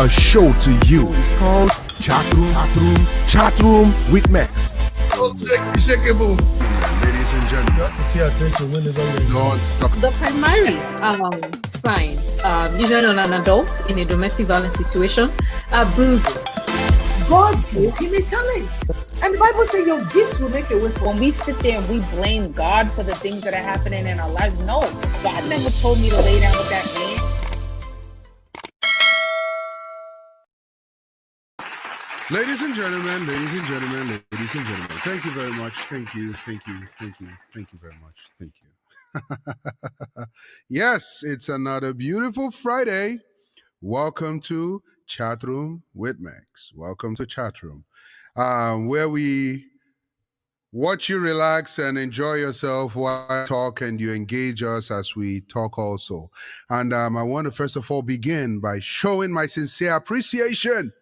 a show to you. It's called Chatroom with Mex. Unshakable. Ladies and gentlemen, You have to pay attention whenever you're don't stop. The primary sign, usually on an adult in a domestic violence situation, are bruises. God gave him a talent. And the Bible says your gift will make a way for When we sit there and we blame God for the things that are happening in our lives, no, God never told me to lay down with that man. Ladies and gentlemen, thank you very much. Thank you very much. Thank you. Yes, it's another beautiful Friday. Welcome to Chatroom with Mex. Welcome to Chatroom, where we watch you relax and enjoy yourself while I talk and you engage us as we talk also. And I want to first of all begin by showing my sincere appreciation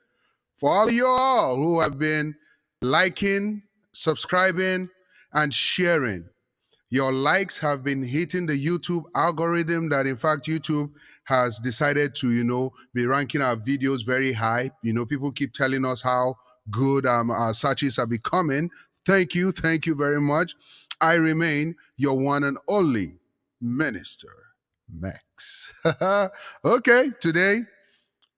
for all of you all who have been liking, subscribing, and sharing. Your likes have been hitting the YouTube algorithm that in fact YouTube has decided to, be ranking our videos very high. People keep telling us how good our searches are becoming. Thank you very much. I remain your one and only Minister Mex. Okay, today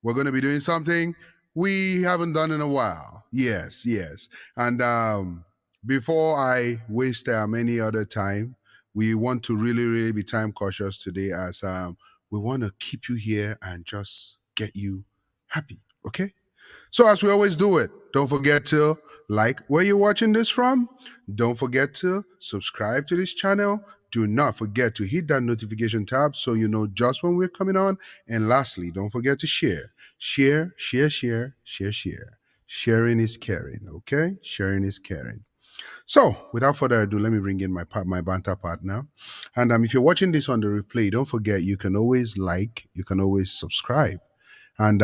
we're going to be doing something we haven't done in a while. Yes. And before I waste any other time, we want to really be time cautious today as we want to keep you here and just get you happy. Okay? So as we always do it, don't forget to like where you're watching this from. Don't forget to subscribe to this channel. Do not forget to hit that notification tab so you know just when we're coming on. And lastly, don't forget to share. Share. Sharing is caring, okay? Sharing is caring. So, without further ado, let me bring in my banter partner. And if you're watching this on the replay, don't forget you can always like, you can always subscribe, and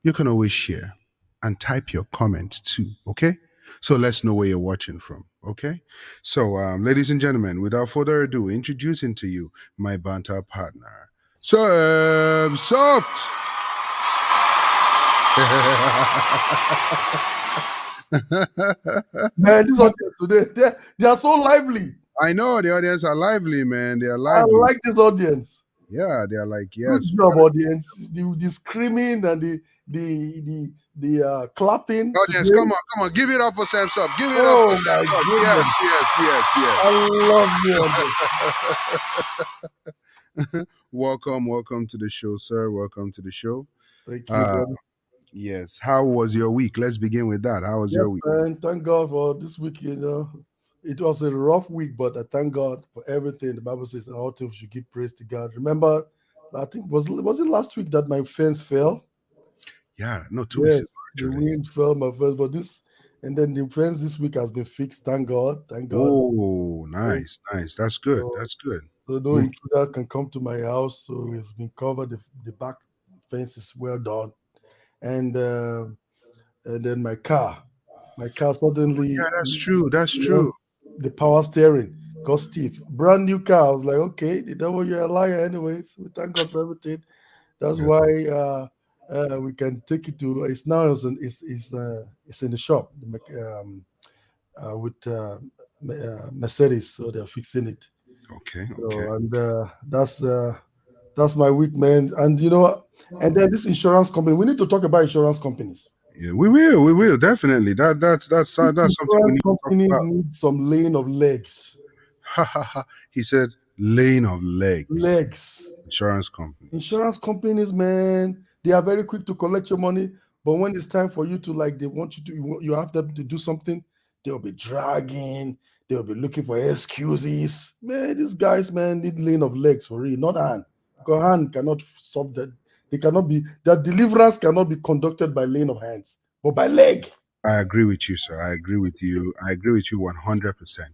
you can always share and type your comments too, okay? So let's know where you're watching from, okay? So, ladies and gentlemen, without further ado, introducing to you my banter partner, Soft. Man, this audience today, they are so lively. I know the audience are lively, man. They are I lively. like this audience. Yeah, they are like, yes. Good job, audience. The screaming and the clapping. Audience, today. come on, give it up for Sam Sub. Give it Oh, up for Sam my Sub. goodness. Yes. I love you, audience. Welcome to the show, sir. Welcome to the show. Thank you, brother. Yes. How was your week? Let's begin with that. How was your week? And thank God for this week. It was a rough week, but I thank God for everything. The Bible says, all things should give praise to God. Remember, I think was it last week that my fence fell? Yeah, no, 2 weeks ago, the actually. wind fell my fence, but and then the fence this week has been fixed. Thank God. Oh, nice. That's good. So no intruder can come to my house. So it's been covered. The back fence is well done, and then my car suddenly. Yeah, that's true. The power steering got stiff. Brand new car. I was like, okay, the devil, you're a liar anyways. We thank God for everything. That's why we can take it to. It's now it's in the shop with Mercedes, so they're fixing it. Okay. So, and that's my week, man. And and then this insurance company. We need to talk about insurance companies. Yeah, we will definitely. That's something we need to talk companies about. need some lane of legs. He said lane of legs. Legs. Insurance companies, man, they are very quick to collect your money, but when it's time for you to they want you to, you have them to do something, they'll be dragging, they'll be looking for excuses. Man, these guys, man, need lane of legs for real, not hand. Because hand cannot solve that. Their deliverance cannot be conducted by lane of hands, but by leg. I agree with you, sir. I agree with you 100%.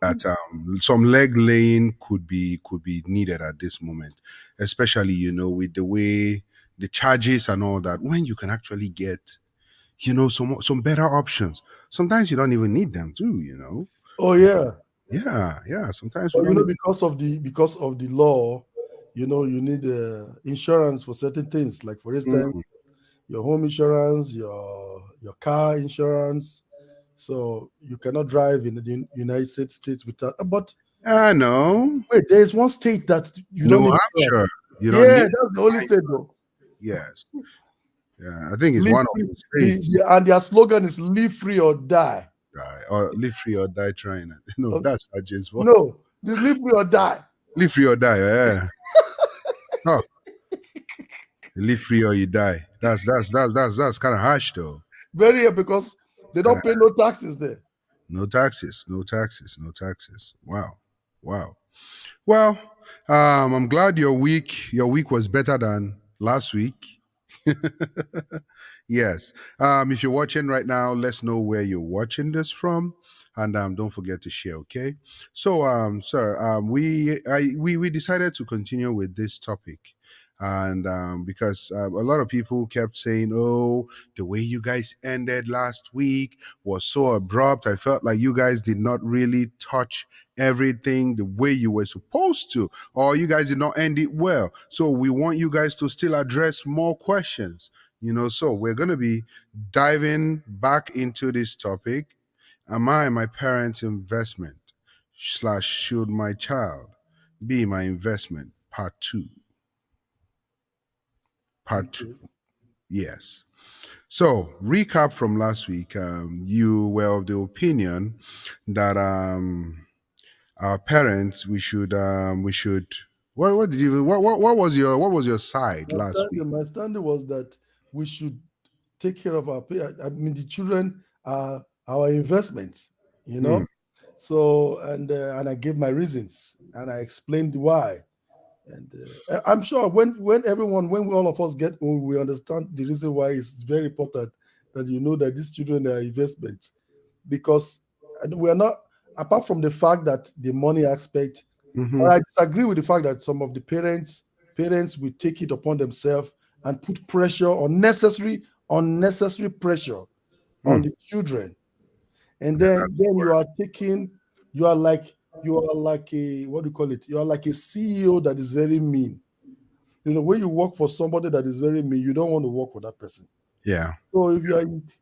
That some leg laying could be needed at this moment, especially with the way the charges and all that. When you can actually get some better options. Sometimes you don't even need them too. Oh yeah. Yeah. Sometimes because of the law, you need insurance for certain things. Like for instance, your home insurance, your car insurance. So you cannot drive in the United States without. But No. wait, there is one state that you don't New need insurance. Hampshire. You don't Yeah, need. that's the only state though. Yes. Yeah, I think it's Live one of free. the states. And their slogan is "Live free or die." Die or live free or die trying it. No, Okay. that's not just what. No, this live free or die. Live free or die. Yeah. Oh, you live free or you die. That's kind of harsh though. Very because they Kind don't of pay no taxes there. no taxes, no taxes, no taxes. Wow, wow. Well, I'm glad your week was better than last week. Yes. If you're watching right now, let's know where you're watching this from, and don't forget to share. Okay. So, sir, we decided to continue with this topic, and because a lot of people kept saying, "Oh, the way you guys ended last week was so abrupt. I felt like you guys did not really touch everything the way you were supposed to, or you guys did not end it well. So we want you guys to still address more questions." So we're going to be diving back into this topic. Am I my parents' investment? / should my child be my investment? Part two. Part two. Yes. So, recap from last week. You were of the opinion that our parents, we should. What did you what was your side last week? My standing was that we should take care of I mean, the children are our investments, you know. Hmm. So and I gave my reasons and I explained why. And I'm sure when all of us get old, we understand the reason why it's very important that you know that these children are investments because we are not apart from the fact that the money aspect. Mm-hmm. But I disagree with the fact that some of the parents will take it upon themselves and put pressure, unnecessary pressure Hmm. on the children. And Yeah, then you are like a what do you call it? You are like a CEO that is very mean. When you work for somebody that is very mean, you don't want to work for that person. yeah, So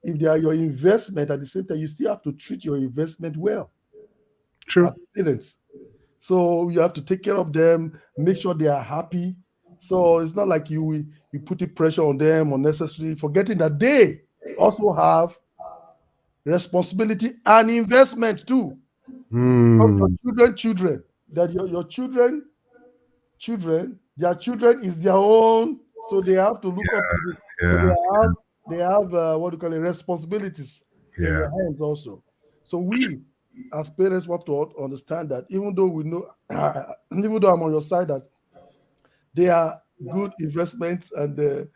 if they are your investment at the same time, you still have to treat your investment well true. as parents. So you have to take care of them, make sure they are happy. So it's not like you put the pressure on them unnecessarily, forgetting that they also have responsibility and investment too. Your Hmm. children, that your children, their children is their own, so they have to look up to the, so Yeah, they have what do you call it, responsibilities in yeah, their hands also. So we as parents want to understand that even though we know, even though I'm on your side that they are good investments and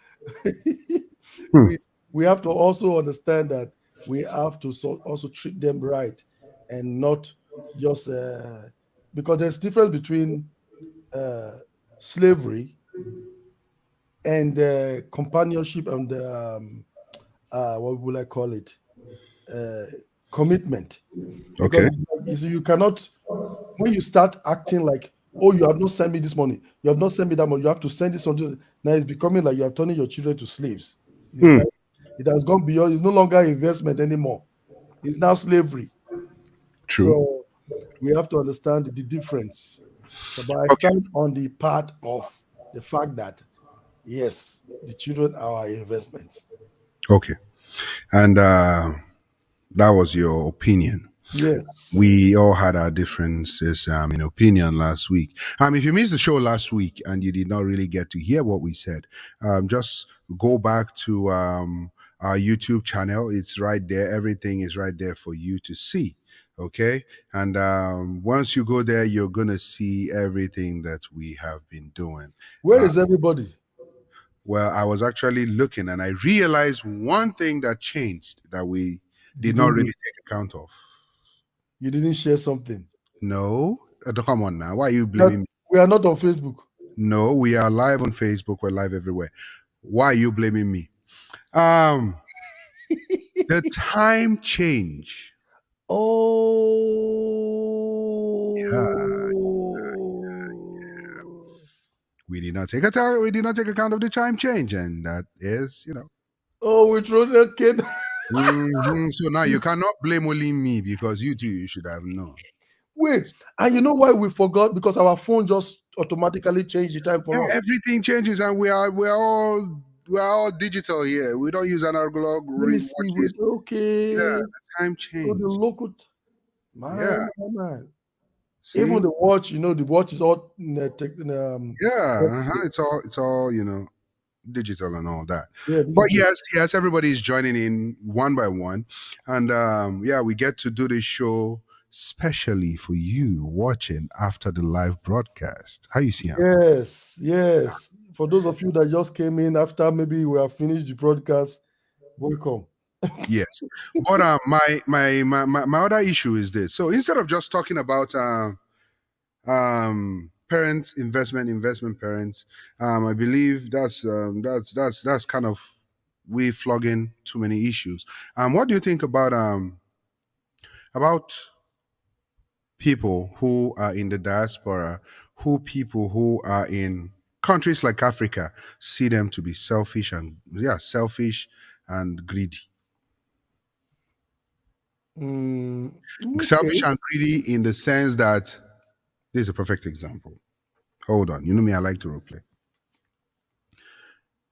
hmm. we have to also understand that we have to also treat them right and not just because there's difference between uh, slavery and companionship and what would I call it, uh, commitment, because Okay. you cannot, when you start acting like, oh, you have not sent me this money, you have not sent me that money, you have to send this on. Now it's becoming like you are turning your children to slaves. Hmm. It has gone beyond. It's no longer investment anymore. It's now slavery. True. So we have to understand the difference. So, but I Okay. stand on the part of the fact that yes, the children are our investments. Okay. And that was your opinion. Yes. We all had our differences in opinion last week. If you missed the show last week and you did not really get to hear what we said, just go back to our YouTube channel. It's right there. Everything is right there for you to see. Okay. And once you go there, you're going to see everything that we have been doing. Where is everybody? Well, I was actually looking and I realized one thing that changed that we did Did not you really do? take account of. You didn't share something. No, come on now. Why are you That blaming me? we are not on Facebook. No, we are live on Facebook. We're live everywhere. Why are you blaming me? Um, the time change. Oh. We did not take account. We did not take account of the time change, and that is. Oh, we throw the kid. So now you cannot blame only me because you too, you should have known. Wait, and you know why we forgot? Because our phone just automatically changed the time for us. Everything changes, and we're all digital here. We don't use analog Let me see. watches. Okay. Yeah, the time So change. the local, Yeah. man. See? Even the watch, the watch is all Yeah, it's all digital and all that. yeah. But yes, everybody is joining in one by one, and yeah, we get to do this show specially for you watching after the live broadcast. How you see him? Yes. For those of you that just came in after maybe we have finished the broadcast, welcome. Yes, but my other issue is this. So instead of just talking about parents investment parents, I believe that's kind of we flogging too many issues. What do you think about people who are in the diaspora, people who are in countries like Africa see them to be selfish and greedy? Selfish Okay. and greedy in the sense that this is a perfect example. Hold on, you know me, I like to role play.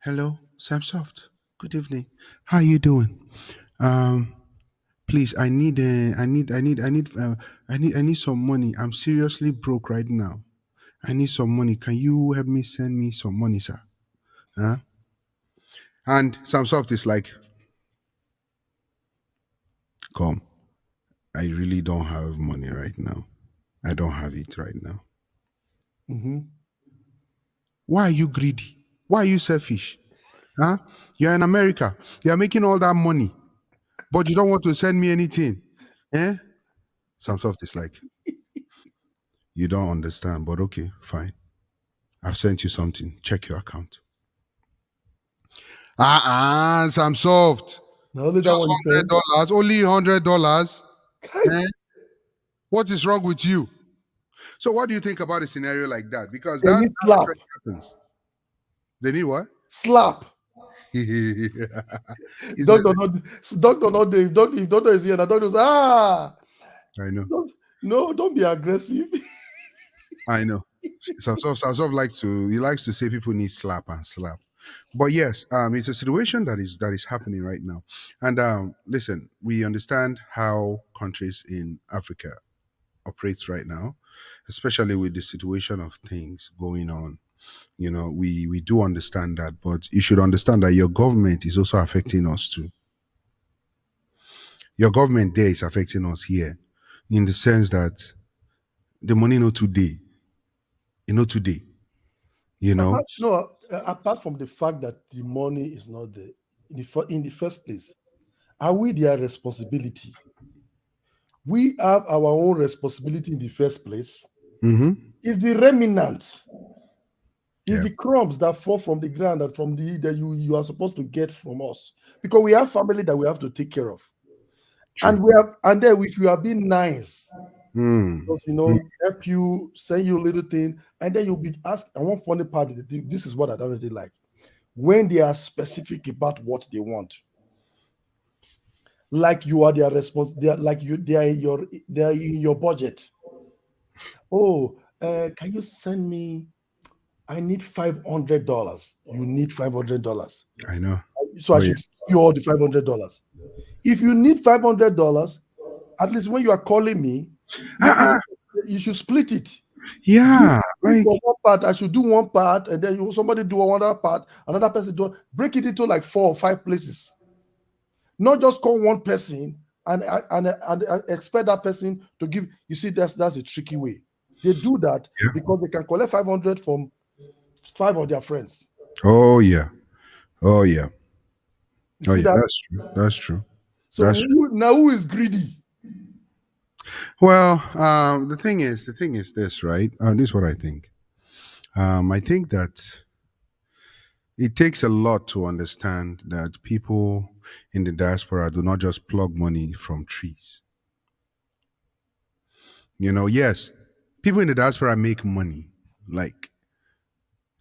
Hello, Sam Soft. Good evening. How you doing? Please, I need some money. I'm seriously broke right now. I need some money. Can you help me send me some money, sir? Huh? And Sam Soft is like, come. I really don't have money right now. I don't have it right now. Mm-hmm. Why are you greedy? Why are you selfish? Huh? You're in America. You're making all that money, but you don't want to send me anything. Eh? Some stuff is like, you don't understand, but okay, fine. I've sent you something. Check your account. Some soft. Now only that Just one you said. $100. Only $100. Kai. Eh? What is wrong with you? So what do you think about a scenario like that? Because They that need slap. happens. They need what? Slap. Is Doctor, not if doctor is here, the doctor says, I know. Don't be aggressive. I know. Samsov likes to say people need slap and slap. But yes, it's a situation that is happening right now. And listen, we understand how countries in Africa operates right now, especially with the situation of things going on. We do understand that, but you should understand that your government is also affecting us too. Your government there is affecting us here, in the sense that the money not today, today. Apart from the fact that the money is not there in the first place, are we their responsibility? We have our own responsibility in the first place. Mm-hmm. It's the remnants. It's Yeah. the crumbs that fall from the ground that from that you are supposed to get from us, because we have family that we have to take care of. True. And then if you are being nice, Mm. help you, send you a little thing, and then you'll be asked. And one funny part, this is what I don't really like, when they are specific about what they want, like you are their response. They are in your budget. Oh, can you send me? I need $500. You need $500. I know. So I should give you all the $500. If you need $500, at least when you are calling me, you should split it. Yeah, for one part, I should do one part, and then somebody do another part, another person do. Break it into like 4 or 5 places. Not just call one person and expect that person to give. You see, that's a tricky way. They do that because they can collect 500 from 5 of their friends. Oh yeah. You see that? That's true. So who is greedy? Well, the thing is this, right? This is what I think. I think that it takes a lot to understand that people in the diaspora do not just plug money from trees. Yes, people in the diaspora make money. Like,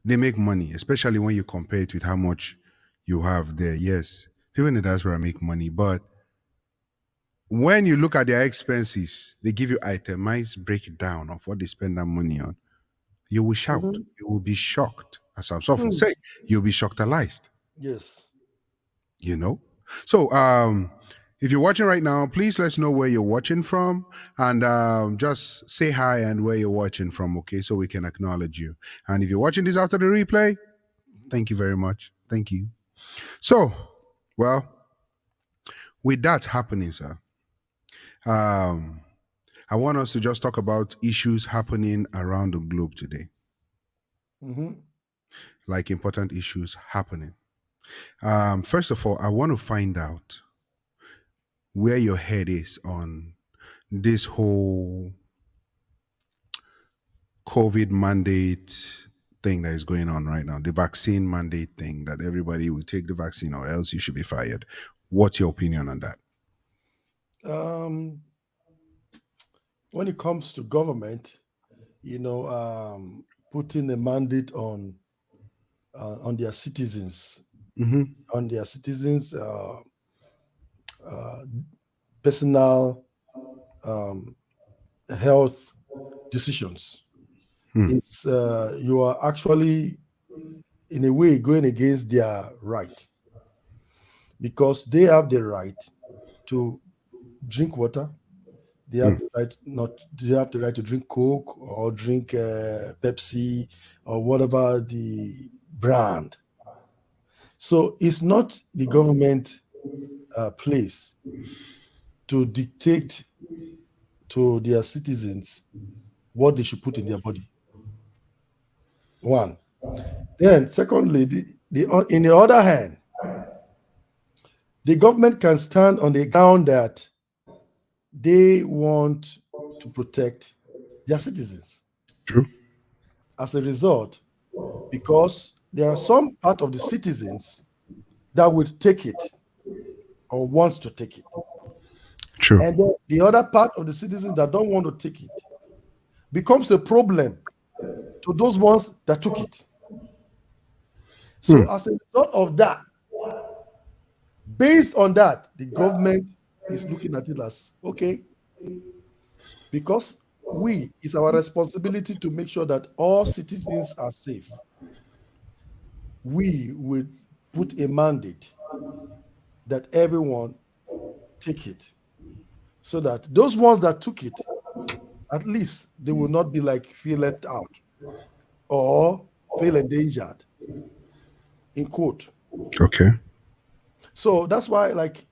they make money, especially when you compare it with how much you have there. Yes, People in the diaspora make money, but when you look at their expenses, they give you itemized breakdown of what they spend that money on. You will shout. Mhm. You will be shocked. As I'm so Hmm. say, you'll be shocked-alized. Yes. You know. So, if you're watching right now, please let us know where you're watching from, and just say hi and where you're watching from. Okay, so we can acknowledge you. And if you're watching this after the replay, thank you very much. Thank you. So, well, with that happening, sir, um, I want us to just talk about issues happening around the globe today, Hmm. like important issues happening. First of all, I want to find out where your head is on this whole COVID mandate thing that is going on right now, the vaccine mandate thing that everybody will take the vaccine or else you should be fired. What's your opinion on that? Um, when it comes to government, putting a mandate on their citizens, Mm-hmm. on their citizens' uh, personal um, health decisions. Hmm. It's you are actually, in a way, going against their right, because they have the right to drink water. They Hmm. have the right not. They have the right to drink Coke or drink Pepsi or whatever the brand. So it's not the government place to dictate to their citizens what they should put in their body. One. Then, secondly, in the other hand, the government can stand on the ground that they want to protect their citizens. True. As a result, because there are some part of the citizens that would take it or wants to take it, True. and then the other part of the citizens that don't want to take it becomes a problem to those ones that took it. Hmm. So, as a result of that, based on that, the government is looking at it as okay, because it's our responsibility to make sure that all citizens are safe. We will put a mandate that everyone take it, so that those ones that took it, at least they will not be like feel left out or feel endangered, in quote. Okay. So that's why, like,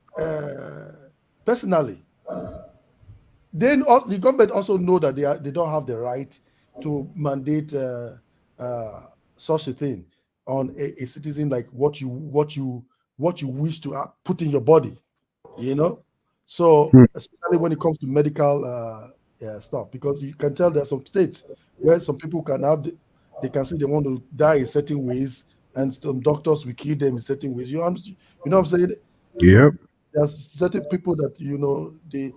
personally, then the government also know that they don't have the right to mandate such a thing on a citizen, like what you wish to put in your body, you know. So Hmm. especially when it comes to medical stuff, because you can tell there are some states where some people can they can say they want to die in certain ways, and some doctors will kill them in certain ways. You know what I'm saying? So Yep. there's certain people that they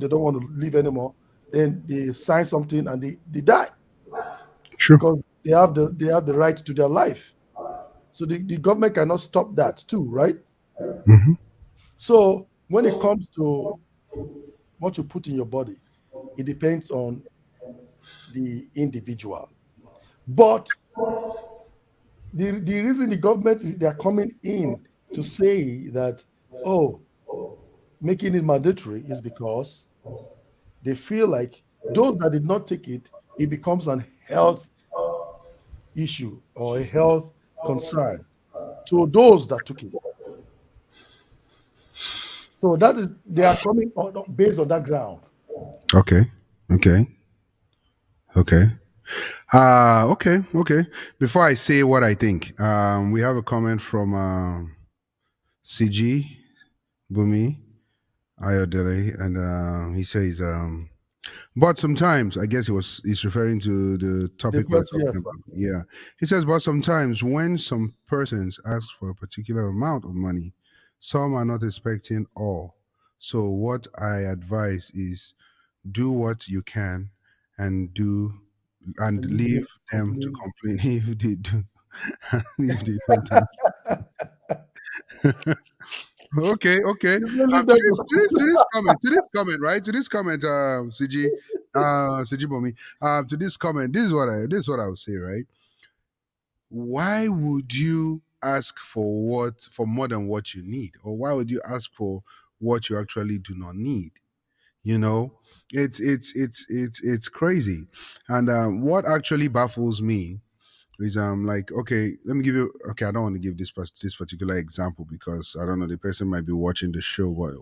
don't want to live anymore. Then they sign something and they die True. because they have the right to their life. So the government cannot stop that too, right? Hmm. So when it comes to what you put in your body, it depends on the individual. But the reason the government they are coming in to say that, oh, making it mandatory, is because they feel like those that did not take it, it becomes an health issue or a health concern to those that took it. So that is they are coming on based on that ground. Okay. Okay. Okay. Okay. Okay. Before I say what I think, we have a comment from CG Bumi Ayodele, and he says, but sometimes, I guess he's referring to the The topic we're first year. talking about. Yeah. He says, but sometimes when some persons ask for a particular amount of money, some are not expecting all. So what I advise is do what you can and do and And leave leave them them to complain. complain if they do if they don't. Okay, okay. You really that was- To this comment, right? To this comment, CG, CG Bomi, to this comment, this is what I would say, right? Why would you ask for more than what you need, or why would you ask for what you actually do not need? You know, it's crazy, and what actually baffles me is like, okay, let me give you, okay, I don't want to give this particular example because I don't know, the person might be watching the show, but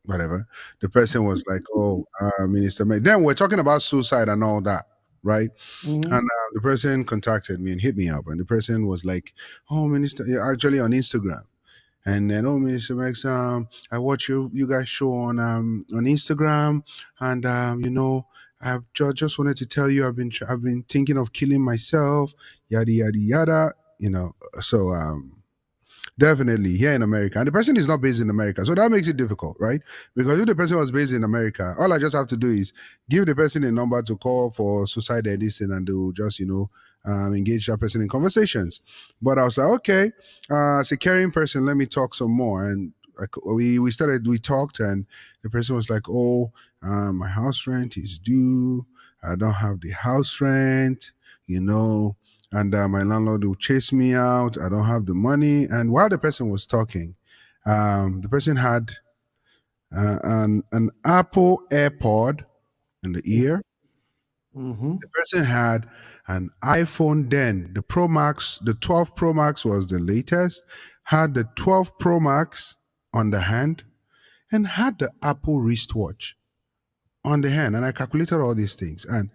whatever. The person was like, oh, Minister May. Then we're talking about suicide and all that, right? Mhm. And the person contacted me and hit me up, and the person was like, oh, Minister, yeah, actually on Instagram. And then, oh, Minister Max, I watch you guys show on Instagram, and I've just wanted to tell you I've been thinking of killing myself, yada yada yada. So definitely here in America. And the person is not based in America. So that makes it difficult, right? Because if the person was based in America, all I just have to do is give the person a number to call for suicide editing, and they'll just, engage that person in conversations. But I was like, okay, as a caring person, let me talk some more. And we talked, and the person was like, oh, my house rent is due. I don't have the house rent, you know, and my landlord will chase me out. I don't have the money. And while the person was talking, the person had an Apple AirPod in the ear. Mhm. The person had an iPhone then. The Pro Max, the 12 Pro Max was the latest, had the 12 Pro Max on the hand, and had the Apple wristwatch on the hand. And I calculated all these things. And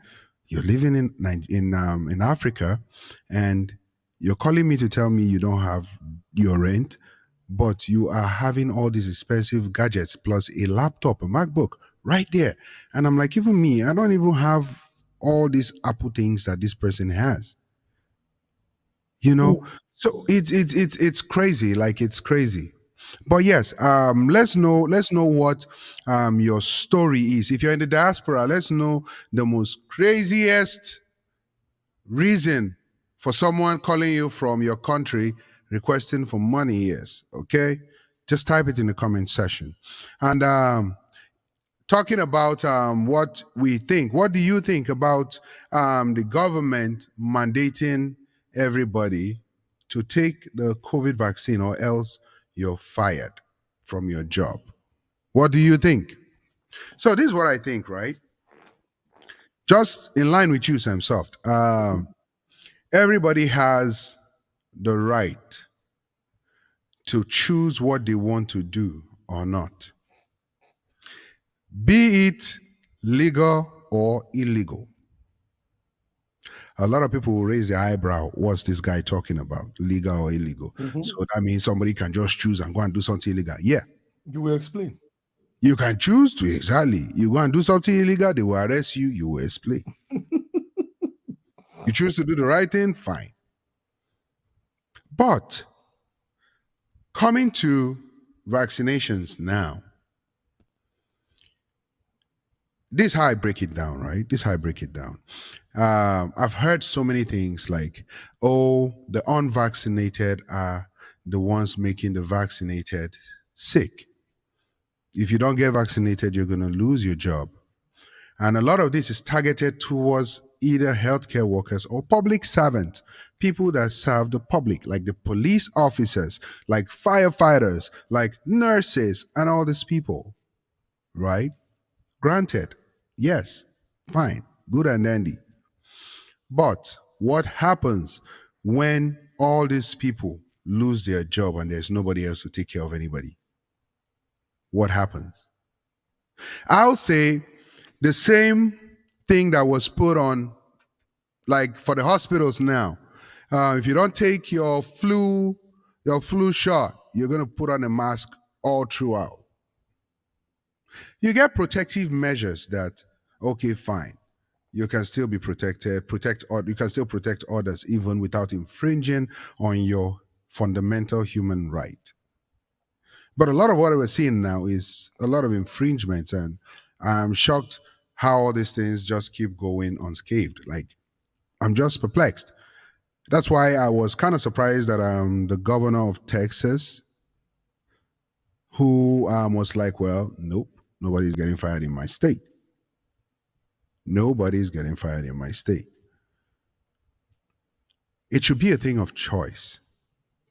you're living in Africa, and you're calling me to tell me you don't have your rent, but you are having all these expensive gadgets plus a laptop, a MacBook right there. And I'm like, even me, I don't even have all these Apple things that this person has. You know, so it's crazy. Like, it's crazy. But yes, let's know what your story is. If you're in the diaspora, let's know the most craziest reason for someone calling you from your country requesting for money is. Okay, just type it in the comment section. And talking about what we think, what do you think about the government mandating everybody to take the COVID vaccine, or else you're fired from your job? What do you think? So this is what I think, right? Just in line with you, Sam Soft. Everybody has the right to choose what they want to do or not, be it legal or illegal. A lot of people will raise their eyebrow. What's this guy talking about? Legal or illegal? Mhm. So that means somebody can just choose and go and do something illegal. Yeah, You will explain. you can choose to, exactly. You go and do something illegal, they will arrest you. You will explain. You choose to do the right thing, fine. But coming to vaccinations now, this is how I break it down, right? This is how I break it down. I've heard so many things like, oh, the unvaccinated are the ones making the vaccinated sick. If you don't get vaccinated, you're going to lose your job. And a lot of this is targeted towards either healthcare workers or public servants, people that serve the public, like the police officers, like firefighters, like nurses, and all these people, right? Granted, yes, fine, good and dandy. But what happens when all these people lose their job and there's nobody else to take care of anybody? What happens? I'll say the same thing that was put on, like for the hospitals now. If you don't take your flu shot, you're going to put on a mask all throughout. You get protective measures that, okay, fine, you can still be protected, you can still protect others even without infringing on your fundamental human right. But a lot of what we're seeing now is a lot of infringements, and I'm shocked how all these things just keep going unscathed. Like, I'm just perplexed. That's why I was kind of surprised that the governor of Texas who was like, well, nope, nobody's getting fired in my state. Nobody's getting fired in my state. It should be a thing of choice.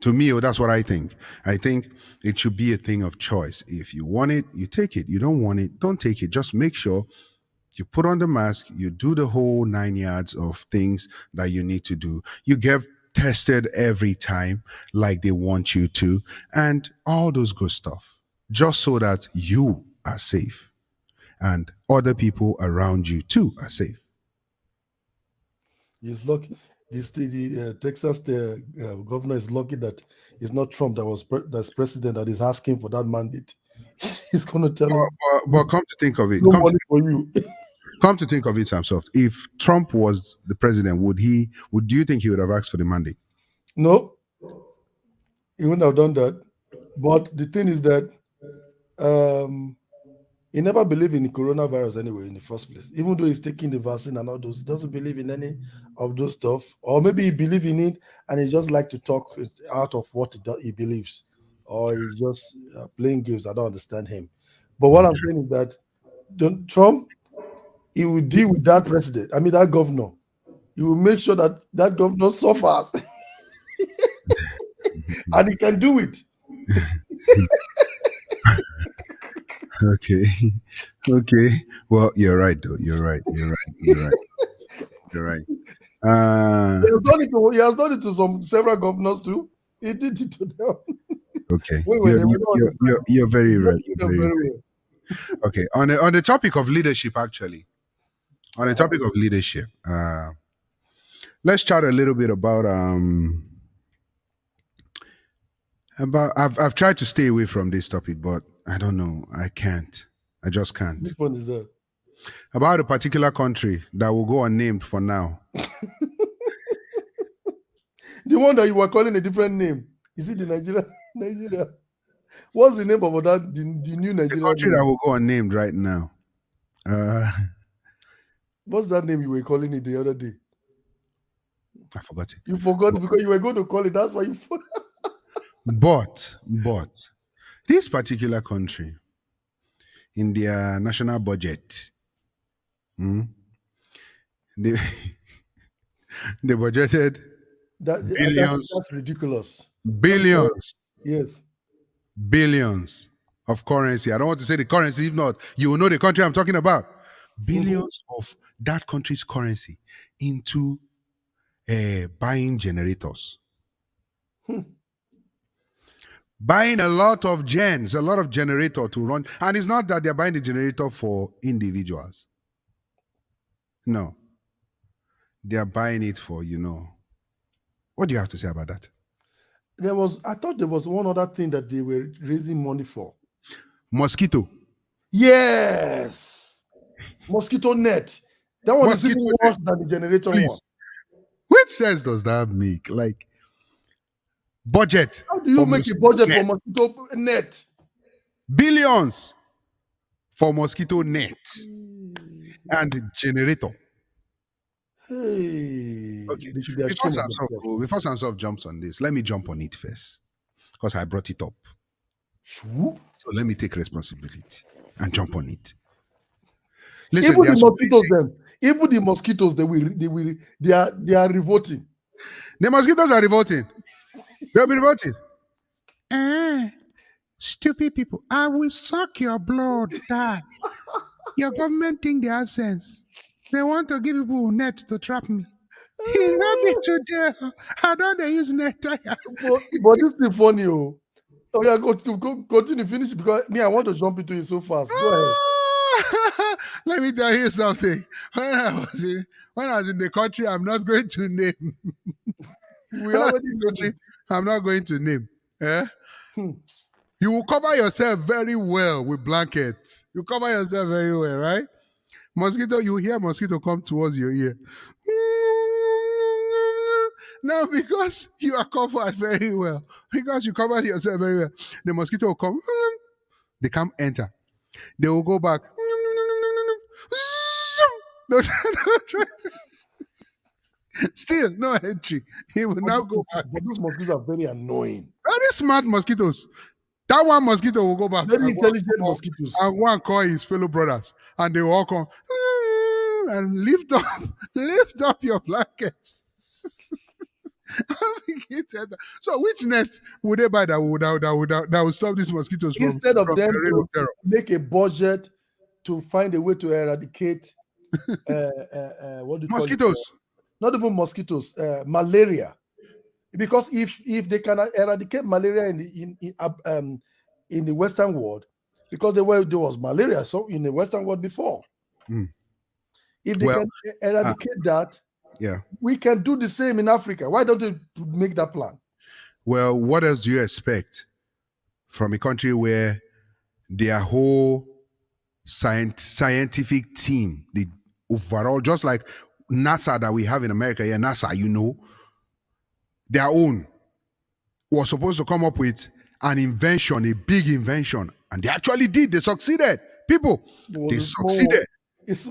To me, that's what I think. I think it should be a thing of choice. If you want it, you take it. You don't want it, don't take it. Just make sure you put on the mask, you do the whole 9 yards of things that you need to do. You get tested every time like they want you to, and all those good stuff, just so that you are safe and other people around you too are safe. He's lucky. The Texas governor is lucky that it's not Trump that's president that is asking for that mandate. He's going to tell him. But come to think of it, No money for you. Come to think of it, Samsoft, if Trump was the president, do you think he would have asked for the mandate? No, he wouldn't have done that. But the thing is that he never believed in the coronavirus anyway in the first place. Even though he's taking the vaccine and all those, he doesn't believe in any of those stuff. Or maybe he believes in it and he just like to talk out of what he believes. Or he's just playing games. I don't understand him. But what I'm saying is that Trump, he will deal with that president. I mean, that governor. He will make sure that that governor suffers. And he can do it. Okay. Well, you're right, though. You're right. He has done it to several governors too. He did it to them. Okay. You're very right. You're very right. Okay. On the topic of leadership, actually. On the topic of leadership, let's chat a little bit about I've tried to stay away from this topic, but I don't know. I can't. I just can't. Which one is that? About a particular country that will go unnamed for now. The one that you were calling a different name. Is it the Nigeria? What's the name of that? The new Nigeria? The country that will go unnamed right now. What's that name you were calling it the other day? I forgot it. You forgot because you were going to call it. That's why you forgot. But this particular country, in their national budget, they budgeted billions. That's ridiculous. Billions. Yes. Billions of currency. I don't want to say the currency. If not, you will know the country I'm talking about. Billions of that country's currency into buying generators. Buying a lot of generator to run. And it's not that they're buying the generator for individuals. No. They're buying it for, What do you have to say about that? I thought there was one other thing that they were raising money for. Mosquito. Yes. Mosquito Net. That one is even worse than the generator one. Which sense does that make? Like, budget. How do you make a budget for Mosquito Net? Billions for Mosquito Net and generator. Hey. Okay. Before Samsoft jumps on this, let me jump on it first because I brought it up. So let me take responsibility and jump on it. Listen, even the mosquitoes, they are revolting. The mosquitoes are revolting. They'll be revolting. Stupid people. I will suck your blood, Dad. Your government think they have sense. They want to give people net to trap me. He ran me to jail. I don't use net. But this is funny. Oh yeah, go continue, finish because me, I want to jump into it so fast. Go ahead. Let me tell you something. When I was in the country, I'm not going to name. I'm not going to name. You will cover yourself very well with blankets. You cover yourself very well, right? Mosquito, you hear mosquito come towards your ear. Now, because you are covered very well, because you covered yourself very well, the mosquito will come. They can't enter. They will go back. Still, no entry. He will now go back. But those mosquitoes are very annoying. Very smart mosquitoes. That one mosquito will go back Very intelligent mosquitoes. and go and call his fellow brothers, and they will all come and lift up your blankets. So which net would they buy that would stop these mosquitoes Instead of from them the reign to of terror? make a budget to find a way to eradicate what do you call it? Mosquitoes. Not even mosquitoes, malaria. Because if they can eradicate malaria in the Western world, because there was malaria so in the Western world before. If they can eradicate that, yeah, we can do the same in Africa. Why don't they make that plan? Well, what else do you expect from a country where their whole scientific team, the overall, just like NASA that we have in America, yeah, NASA, their own was supposed to come up with an invention, a big invention, and they actually did. They succeeded. People, they succeeded. It's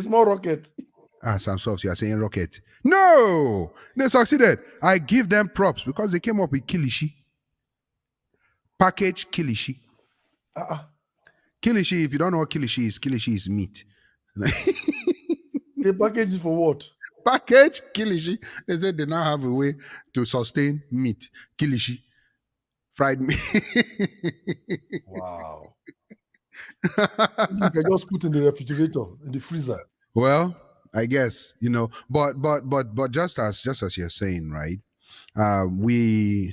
more rocket. Sam Soft, you are saying rocket. No, they succeeded. I give them props because they came up with kilishi. Package kilishi. Kilishi, if you don't know what kilishi is meat. They package it for what? Package kilishi. They said they now have a way to sustain meat. Kilishi. Fried meat. Wow. You can just put in the refrigerator, in the freezer. Well, I guess, but just as you're saying, right? We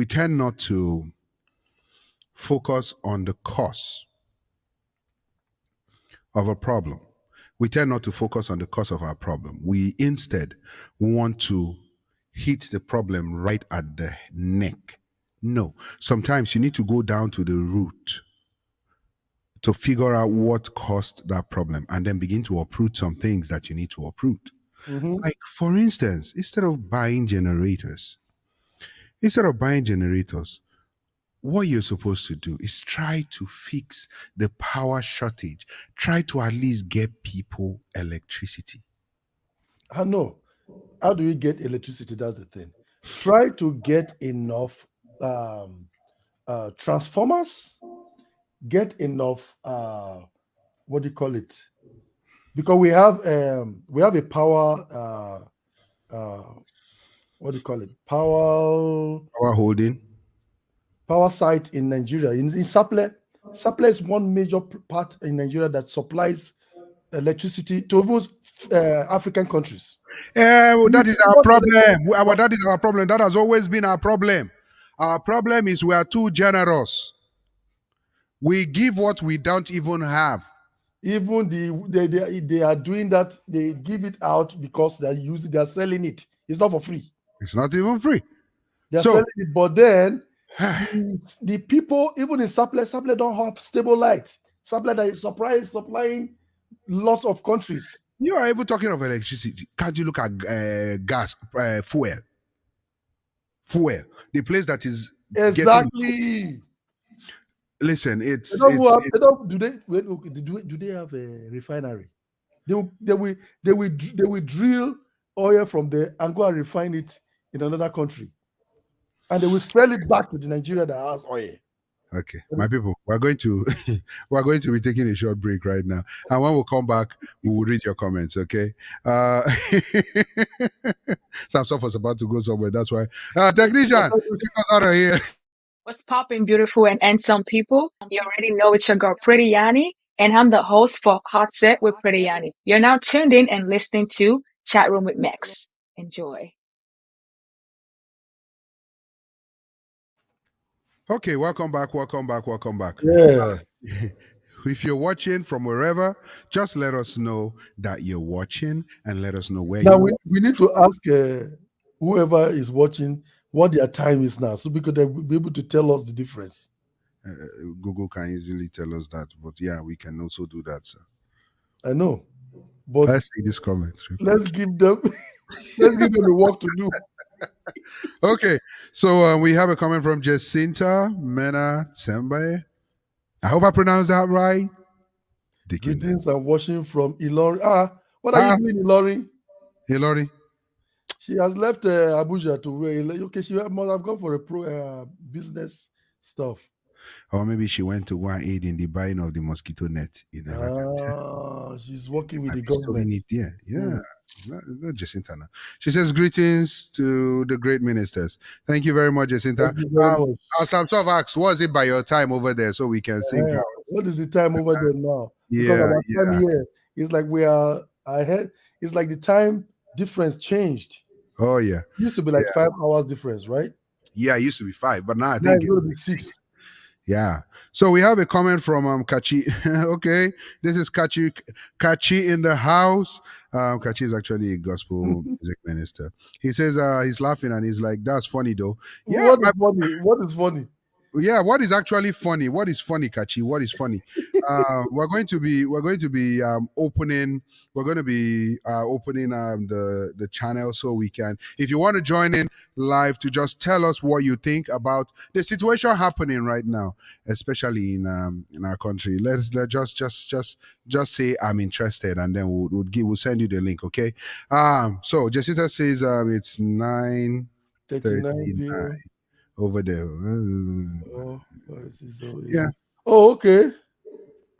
tend not to focus on the cause of a problem. We tend not to focus on the cause of our problem. We instead want to hit the problem right at the neck. No, sometimes you need to go down to the root to figure out what caused that problem and then begin to uproot some things that you need to uproot. Like, for instance, instead of buying generators, what you're supposed to do is try to fix the power shortage. Try to at least get people electricity. I know. How do we get electricity? That's the thing. Try to get enough transformers. Get enough. What do you call it? Because we have a power. What do you call it? Power holding. Power site in Nigeria, in Saple. Saple is one major part in Nigeria that supplies electricity to even African countries. Well, that is our problem. That is our problem. That has always been our problem. Our problem is we are too generous. We give what we don't even have. Even they are doing that. They give it out because they're selling it. It's not for free. It's not even free. They're selling it, but then the people, even in Saple don't have stable light. Saple that is supplying lots of countries. You are even talking of electricity. Can't you look at gas, fuel? The place that is exactly. Listen, do they have a refinery? They will drill oil from there and go and refine it in another country, and they will sell it back to the Nigeria that has oil. Okay, my people, we're going to be taking a short break right now, and when we come back, we will read your comments. Okay, Samson was about to go somewhere. That's why, technician, take us out of here. What's popping, beautiful and handsome people? You already know it's your girl, Pretty Yanni, and I'm the host for Hot Set with Pretty Yanni. You're now tuned in and listening to Chat Room with Mex. Enjoy. Okay, welcome back. Yeah. If you're watching from wherever, just let us know that you're watching and let us know where now you are. We need to ask whoever is watching what their time is now, so because they'll be able to tell us the difference. Google can easily tell us that, but yeah, we can also do that, sir. I know, but let's see this comment. Let's give them the work to do. Okay, so we have a comment from Jacinta Mena Tembe. I hope I pronounced that right. Greetings and watching from Ilori. What are you doing, Ilori? Ilori. She has left Abuja to where, okay, she must have gone for a business stuff. Or maybe she went to go and aid in the buying of the mosquito net. You never can tell. She's working with Might the be still in government. it there. Yeah. Mm. Not Jacinta now. She says, greetings to the great ministers. Thank you very much, Jacinta. Thank you very much. As I'm sort of asked, was it by your time over there so we can sync out? What is the time over there now? Because Yeah, our time here is like we are ahead. It's like the time difference changed. Oh, yeah. It used to be like 5 hours difference, right? Yeah, it used to be 5, but now I Now think it's going to be 6. Yeah. So we have a comment from Kachi. Okay. This is Kachi in the house. Kachi is actually a gospel music minister. He says he's laughing and he's like, that's funny though. Yeah. What is funny? What is funny? Yeah, what is actually funny? What is funny, Kachi? What is funny? We're going to be opening the channel so we can, if you want to join in live, to just tell us what you think about the situation happening right now, especially in our country. Let's just say I'm interested, and then we'll send you the link. Okay. So Jessica says it's 9:39 over there. Yeah. Oh, okay.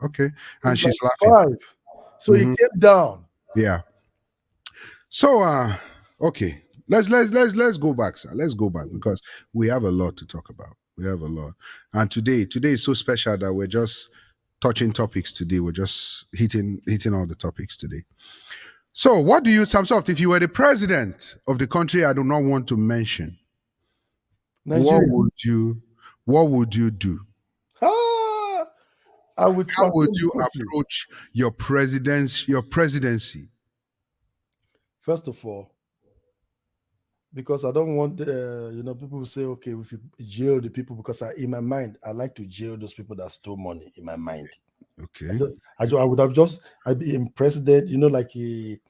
Okay. And It's she's like laughing. 5. So it came down. Yeah. So okay. Let's go back, sir. Let's go back because we have a lot to talk about. We have a lot. And today is so special that we're just touching topics today. We're just hitting all the topics today. So what do you, Samsoft, if you were the president of the country I do not want to mention, Nigeria. what would you do? How would you approach your presidency? First of all, because I don't want people will say, okay, if you jail the people, because in my mind I like to jail those people that stole money. In my mind, okay, I would have I'd be in president, like a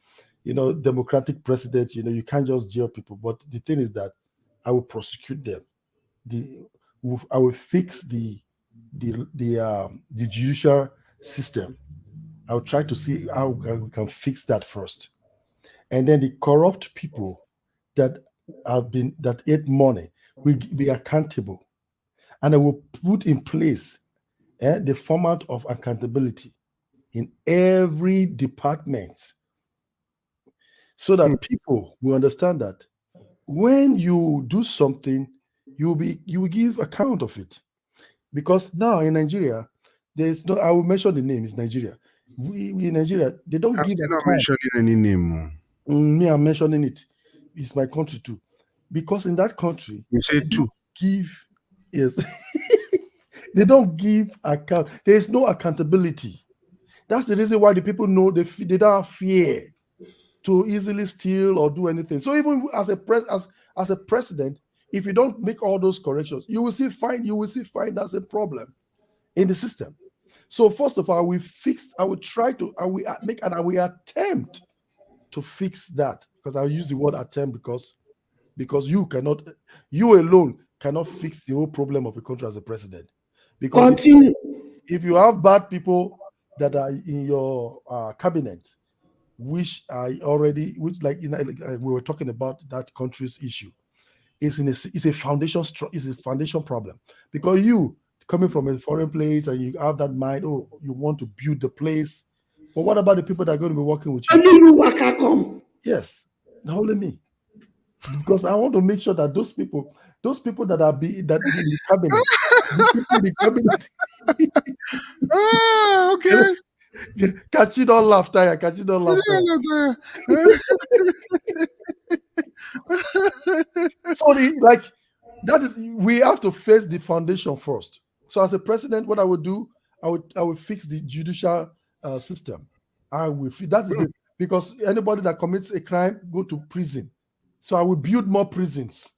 democratic president. You can't just jail people. But the thing is that I will prosecute them. I will fix the judicial system. I will try to see how we can fix that first, and then the corrupt people that ate money will be accountable, and I will put in place the format of accountability in every department, so that people will understand that when you do something, you will give account of it. Because now in Nigeria, there's no, I will mention the name, it's Nigeria. We in Nigeria, they don't give account. I'm not mentioning any name. Me, I'm mentioning it. It's my country too. Because in that country, you say two. Yes. They don't give account. There is no accountability. That's the reason why the people know they don't have fear to easily steal or do anything. So even as a president, if you don't make all those corrections, you will still find that's a problem in the system. So first of all, I will attempt to fix that, because I use the word attempt because you alone cannot fix the whole problem of a country as a president. Because if you have bad people that are in your cabinet, we were talking about that country's issue, it's a foundation problem. Because you coming from a foreign place and you have that mind, you want to build the place, but what about the people that are going to be working with you? Yes, not only me, because I want to make sure that those people that are in the cabinet, okay. Kachi don't laugh, Taya. Kachi don't laugh. So that is, we have to face the foundation first. So as a president, what I would do, I would fix the judicial system. Because anybody that commits a crime go to prison. So I will build more prisons.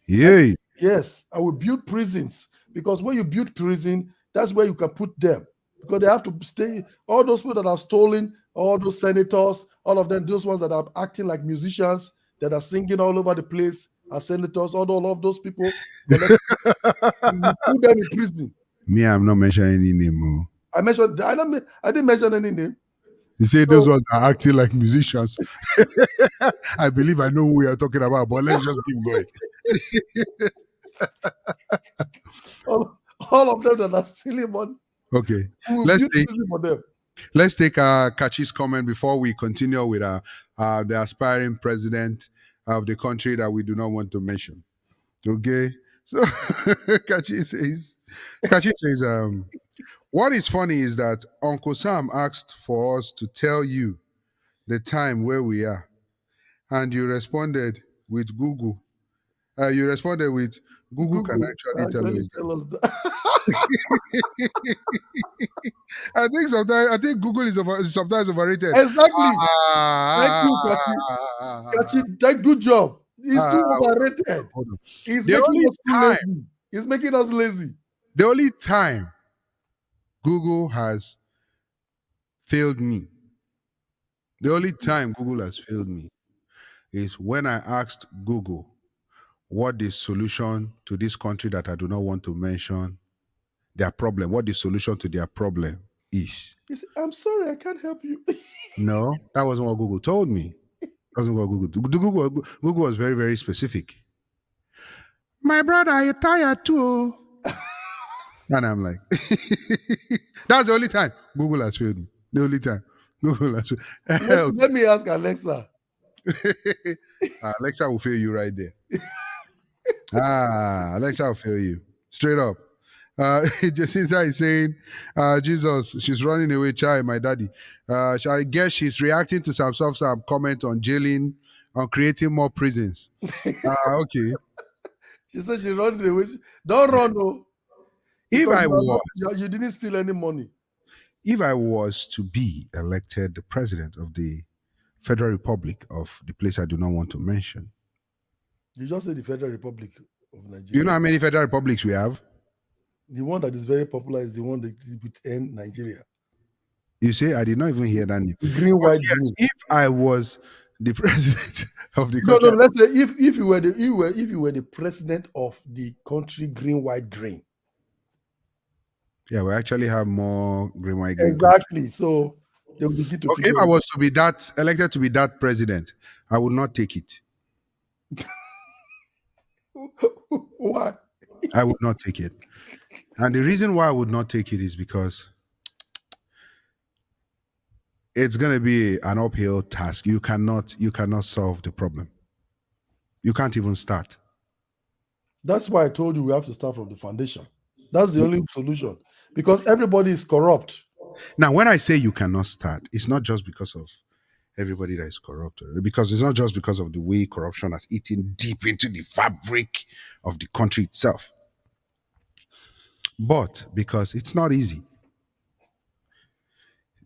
Yay. Yes, I will build prisons, because when you build prison, that's where you can put them, because they have to stay. All those people that are stolen, all those senators, all of them, those ones that are acting like musicians, that are singing all over the place as senators, all of those people, put them in prison. Me, I'm not mentioning any name. I didn't mention any name. He said So- those ones are acting like musicians. I believe I know who we are talking about, but let's just keep going. all of them that are stealing money, Okay, we will let's build take prison for them. let's take Kachi's comment before we continue with the aspiring president of the country that we do not want to mention. Okay, so Kachi says, what is funny is that Uncle Sam asked for us to tell you the time where we are, and you responded with Google. You responded with Google can actually tell us. tell us that. I think Google is sometimes overrated. Exactly. Ah, Thank you, Kachi. Thank good job. He's too overrated. hold on. He's The making only us too time- lazy. He's making us lazy. The only time Google has failed me, the only time Google has failed me is when I asked Google what the solution to this country that I do not want to mention, their problem, what the solution to their problem is. He said, I'm sorry, I can't help you. No, that wasn't what Google told me. That wasn't what Google was very, very specific. My brother, you're tired too. And I'm like, that's the only time Google has failed me. The only time Google has failed. Let me ask Alexa. Alexa will fail you right there. Alexa will fail you. Straight up. Jacinta is saying, Jesus, she's running away, child, my daddy. I guess she's reacting to some comment on jailing, on creating more prisons. Okay. She said she's running away. Don't run, no. If Because I was, you didn't steal any money. if I was to be elected the president of the Federal Republic of the place I do not want to mention. You just said the Federal Republic of Nigeria. Do you know how many Federal Republics we have? The one that is very popular is the one that is with N, Nigeria. You say I did not even hear that name. The green, But white, yes, blue. if I was the president of the No, country, let's say if you were the president of the country, green, white, green. yeah, we actually have more green, white, green. Exactly. So they will begin to. Okay, if I was to be elected to be that president, I would not take it. Why? I would not take it. And the reason why I would not take it is because it's going to be an uphill task. You cannot solve the problem. You can't even start. That's why I told you we have to start from the foundation. That's the only solution, because everybody is corrupt. Now, when I say you cannot start, it's not just because of everybody that is corrupt, because it's not just because of the way corruption has eaten deep into the fabric of the country itself, but because it's not easy.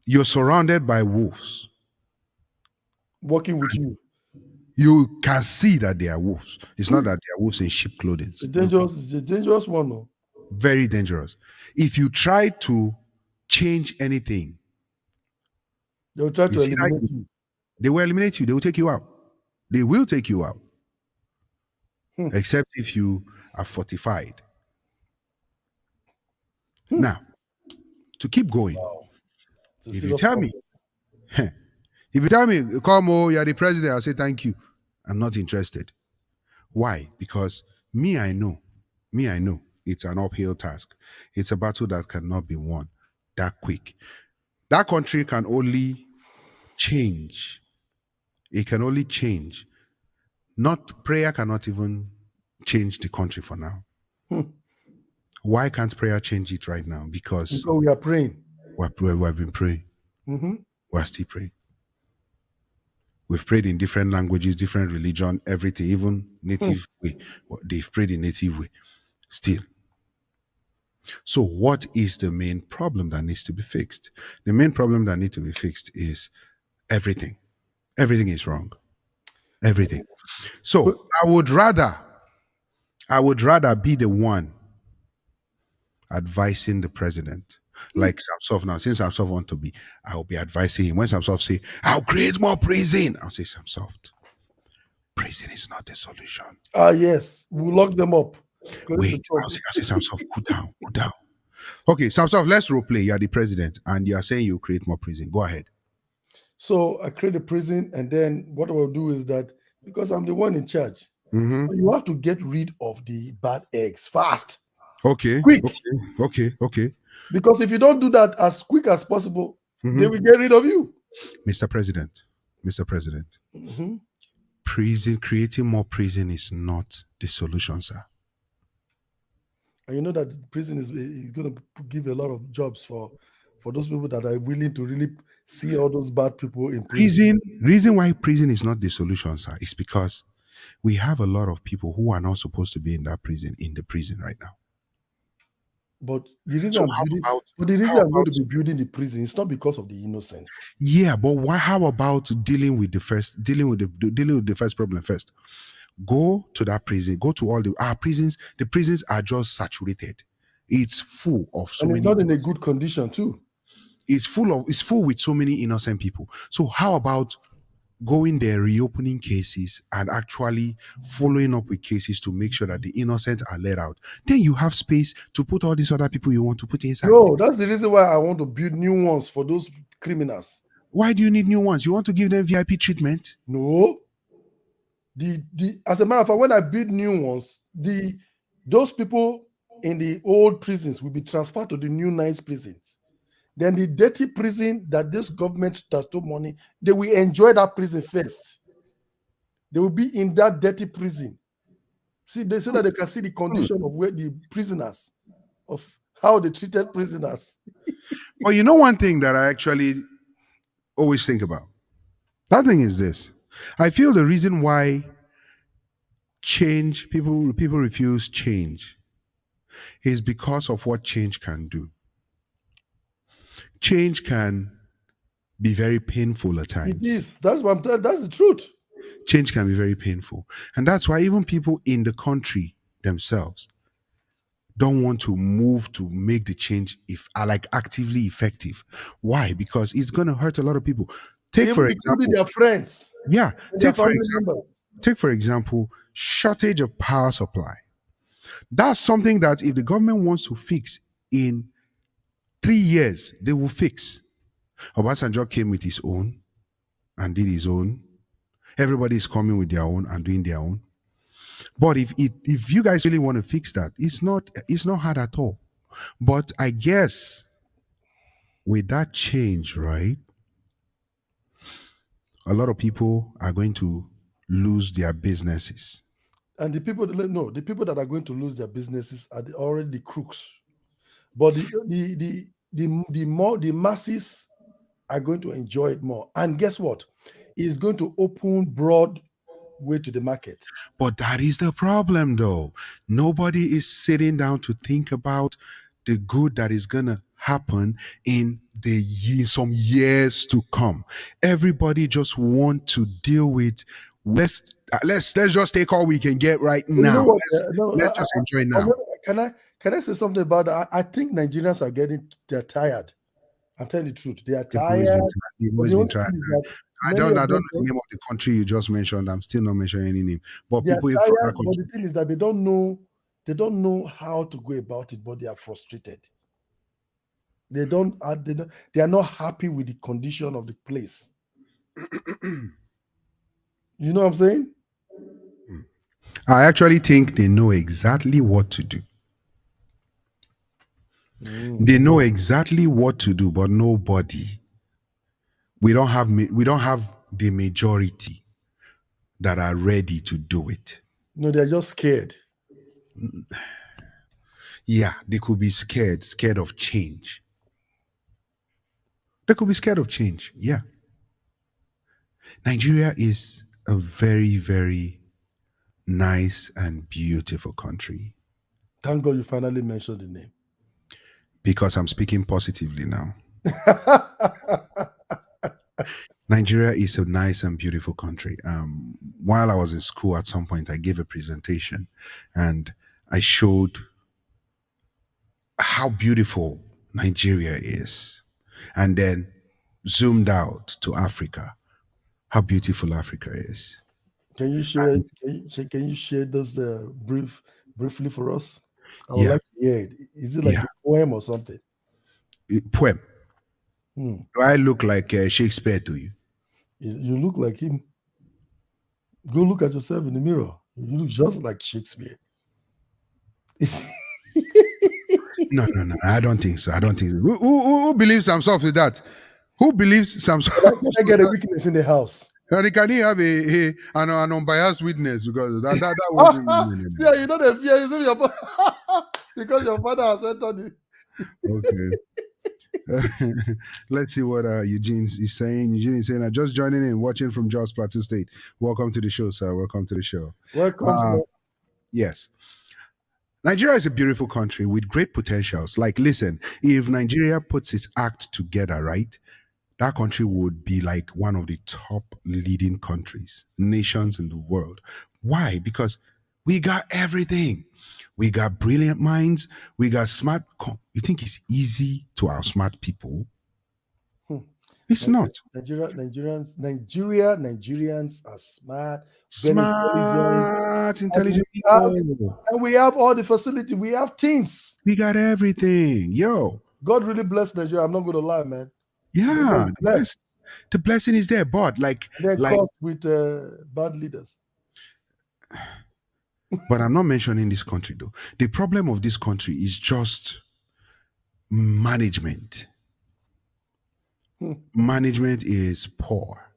You're surrounded by wolves. Working with you. You can see that they are wolves. It's not that they are wolves in sheep clothing. It's a dangerous one. No? Very dangerous. If you try to change anything, They'll try to You see that? eliminate you. they will eliminate you. They will take you out. They will take you out. Except if you are fortified. Now, to keep going, Wow. It's a if you serious tell problem. me, if you tell me, come, you're the president, I'll say thank you. I'm not interested. Why? Because I know it's an uphill task. It's a battle that cannot be won that quick. That country can only change. It can only change. Not prayer cannot even change the country for now. Why can't prayer change it right now? Because we are praying. we've been praying. Mm-hmm. We're still praying. We've prayed in different languages, different religion, everything, even native way. They've prayed in native way. Still. So what is the main problem that needs to be fixed? The main problem that needs to be fixed is everything. Everything is wrong. Everything. So I would rather be the one advising the president. Like Samsov now, since Samsov want to be, I will be advising him. When Samsov say, I'll create more prison, I'll say, Samsov, prison is not the solution. Yes, we'll lock them up. Wait, I'll say, Samsov, cool down. Okay, Samsov, let's role play. You're the president and you're saying you create more prison. Go ahead. So I create a prison, and then what I will do is that because I'm the one in charge, Mm-hmm. you have to get rid of the bad eggs fast, Okay. quick. Okay. Because if you don't do that as quick as possible, they Mhm. will get rid of you. Mr. President, Mhm. prison, creating more prison is not the solution, sir. And you know that prison is going to give a lot of jobs for those people that are willing to really see all those bad people in prison. Reason why prison is not the solution, sir, is because we have a lot of people who are not supposed to be in that prison in the prison right now. But the reason So I'm how building, about but the reason how I'm going to about be building the prison is not because of the innocence. yeah, but why how about dealing with the first problem first? Go to that prison, go to all the our prisons, the prisons are just saturated. It's full of so And it's many not in a good condition too. it's full with so many innocent people. So how about going there, reopening cases, and actually following up with cases to make sure that the innocent are let out? Then you have space to put all these other people you want to put inside. No, that's the reason why I want to build new ones for those criminals. Why do you need new ones? You want to give them VIP treatment? No. The as a matter of fact, when I build new ones, those people in the old prisons will be transferred to the new nice prisons. Then the dirty prison that this government does to money, they will enjoy that prison first. They will be in that dirty prison. See, they so that they can see the condition of where the prisoners, of how they treated prisoners. Well, you know one thing that I actually always think about? That thing is this. I feel the reason why people refuse change is because of what change can do. Change can be very painful at times. It is. That's what I'm telling. That's the truth. Change can be very painful. And that's why even people in the country themselves don't want to move to make the change if are like actively effective. Why? Because it's going to hurt a lot of people. Take Even for including example, their friends, yeah, and their take for family example, members. take for example, shortage of power supply. That's something that if the government wants to fix in 3 years, they will fix. Obasanjo came with his own and did his own. Everybody is coming with their own and doing their own. But if you guys really want to fix that, it's not hard at all. But I guess with that change, right, a lot of people are going to lose their businesses. And the people that are going to lose their businesses are already the crooks. But the masses are going to enjoy it more. And guess what? It's going to open broad way to the market. But that is the problem, though. Nobody is sitting down to think about the good that is gonna happen in some years to come. Everybody just want to deal with let's just take all we can get right You know now. what? Let's just enjoy now. Can I say something about that? I think Nigerians are they're tired. I'm telling you the truth. They are They've always been tired. trying. They've But always the been only trying. thing is that I many don't of know them the name of the country you just mentioned. I'm still not mentioning any name. But they are people from tired. that But country, the thing is that they don't know how to go about it, but they are frustrated. They are not happy with the condition of the place. You know what I'm saying? I actually think they know exactly what to do. They know exactly what to do, but nobody. We don't have the majority that are ready to do it. No, they're just scared. Yeah, they could be scared of change. They could be scared of change. Yeah. Nigeria is a very, very nice and beautiful country Thank God you finally mentioned the name. because I'm speaking positively now. Nigeria is a nice and beautiful country. While I was in school, at some point, I gave a presentation and I showed how beautiful Nigeria is, and then zoomed out to Africa, how beautiful Africa is. Can you share? Can you share those briefly for us? I would Yeah, like to hear it. Is it like yeah. a poem or something? Poem. Hmm. Do I look like Shakespeare to you? You look like him. Go look at yourself in the mirror. You look just like Shakespeare. No. I don't think so. I don't think so. Who believes Samson with that? Who believes Samson? Can I get a weakness in the house? Can he have an unbiased witness? Because that wouldn't. No. Yeah, you know the fear is in your because your father has entered it. Okay. Let's see what Eugene is saying. Eugene is saying, I'm just joining in, watching from Jos Plateau State. Welcome to the show, sir. Welcome to the show. Welcome. Sir. Yes. Nigeria is a beautiful country with great potentials. Like, listen, if Nigeria puts its act together, right, that country would be like one of the top leading nations in the world. Why? Because we got everything. We got brilliant minds. We got smart. You think it's easy to outsmart people? It's not. Nigerians are smart, intelligent people. And we have all the facility. We have things. We got everything. Yo. God really blessed Nigeria. I'm not going to lie, man. Yeah. The blessing is there, but they're caught with bad leaders. But I'm not mentioning this country, though. The problem of this country is just management. Management is poor.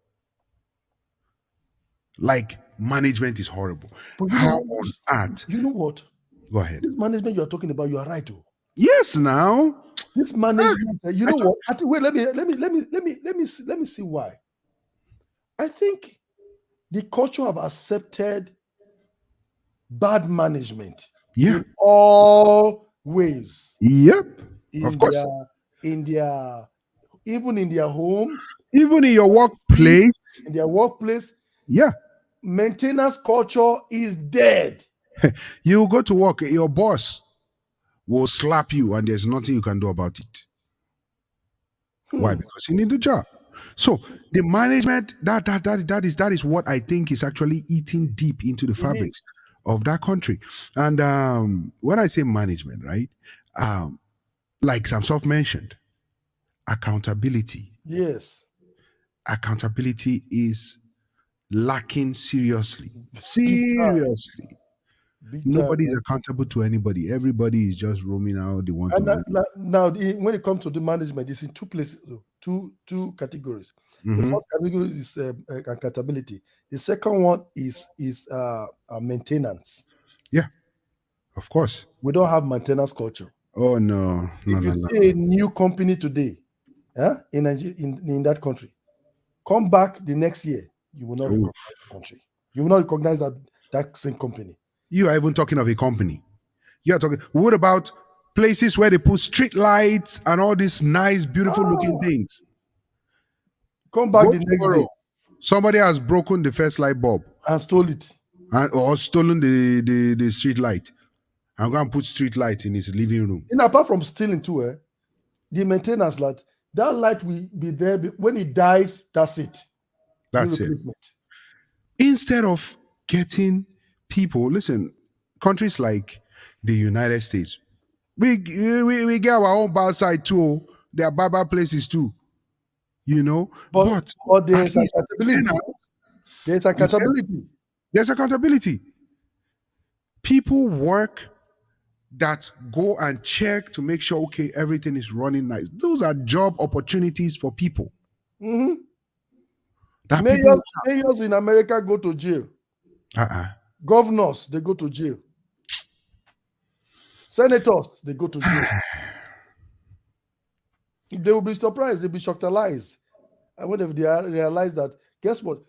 Like, management is horrible. But how on earth? You know what? Go ahead. This management you're talking about, you are right, though. Yes, now. This management, you know what? Wait, let me see why. I think the culture have accepted bad management in all ways. Yep. Of course. Even in their homes. Even in your workplace. In their workplace. Yeah. Maintenance culture is dead. You go to work, your boss will slap you and there's nothing you can do about it. Why? Because you need the job. So the management, that is what I think is actually eating deep into the fabric of that country. And when I say management, right? Like Samsof mentioned, accountability. Yes. Accountability is lacking seriously. Nobody is accountable to anybody. Everybody is just roaming out. They want to. Now, when it comes to the management, it's in two places, two categories. The first category is accountability. The second one is maintenance. Yeah, of course. We don't have maintenance culture. Oh no! If you see a new company today, in Nigeria, in that country, come back the next year, you will not recognize the country. You will not recognize that same company. You are even talking of a company. You are talking. What about places where they put street lights and all these nice, beautiful looking things? Come back the next day. Somebody has broken the first light bulb and stole it, or stolen the street light. I'm going to put street light in his living room. And apart from stealing too, the maintenance light, that light will be there when it dies. That's it. That's it. Instead of getting people, listen, countries like the United States, we get our own bad side too. There are bad places too, you know. But there's accountability. There's accountability. There's accountability. People work that go and check to make sure, okay, everything is running nice. Those are job opportunities for people. Mayors in America go to jail. Governors, they go to jail. Senators, they go to jail. They will be surprised. They'll be shocked-alized. And when they realize that, guess what?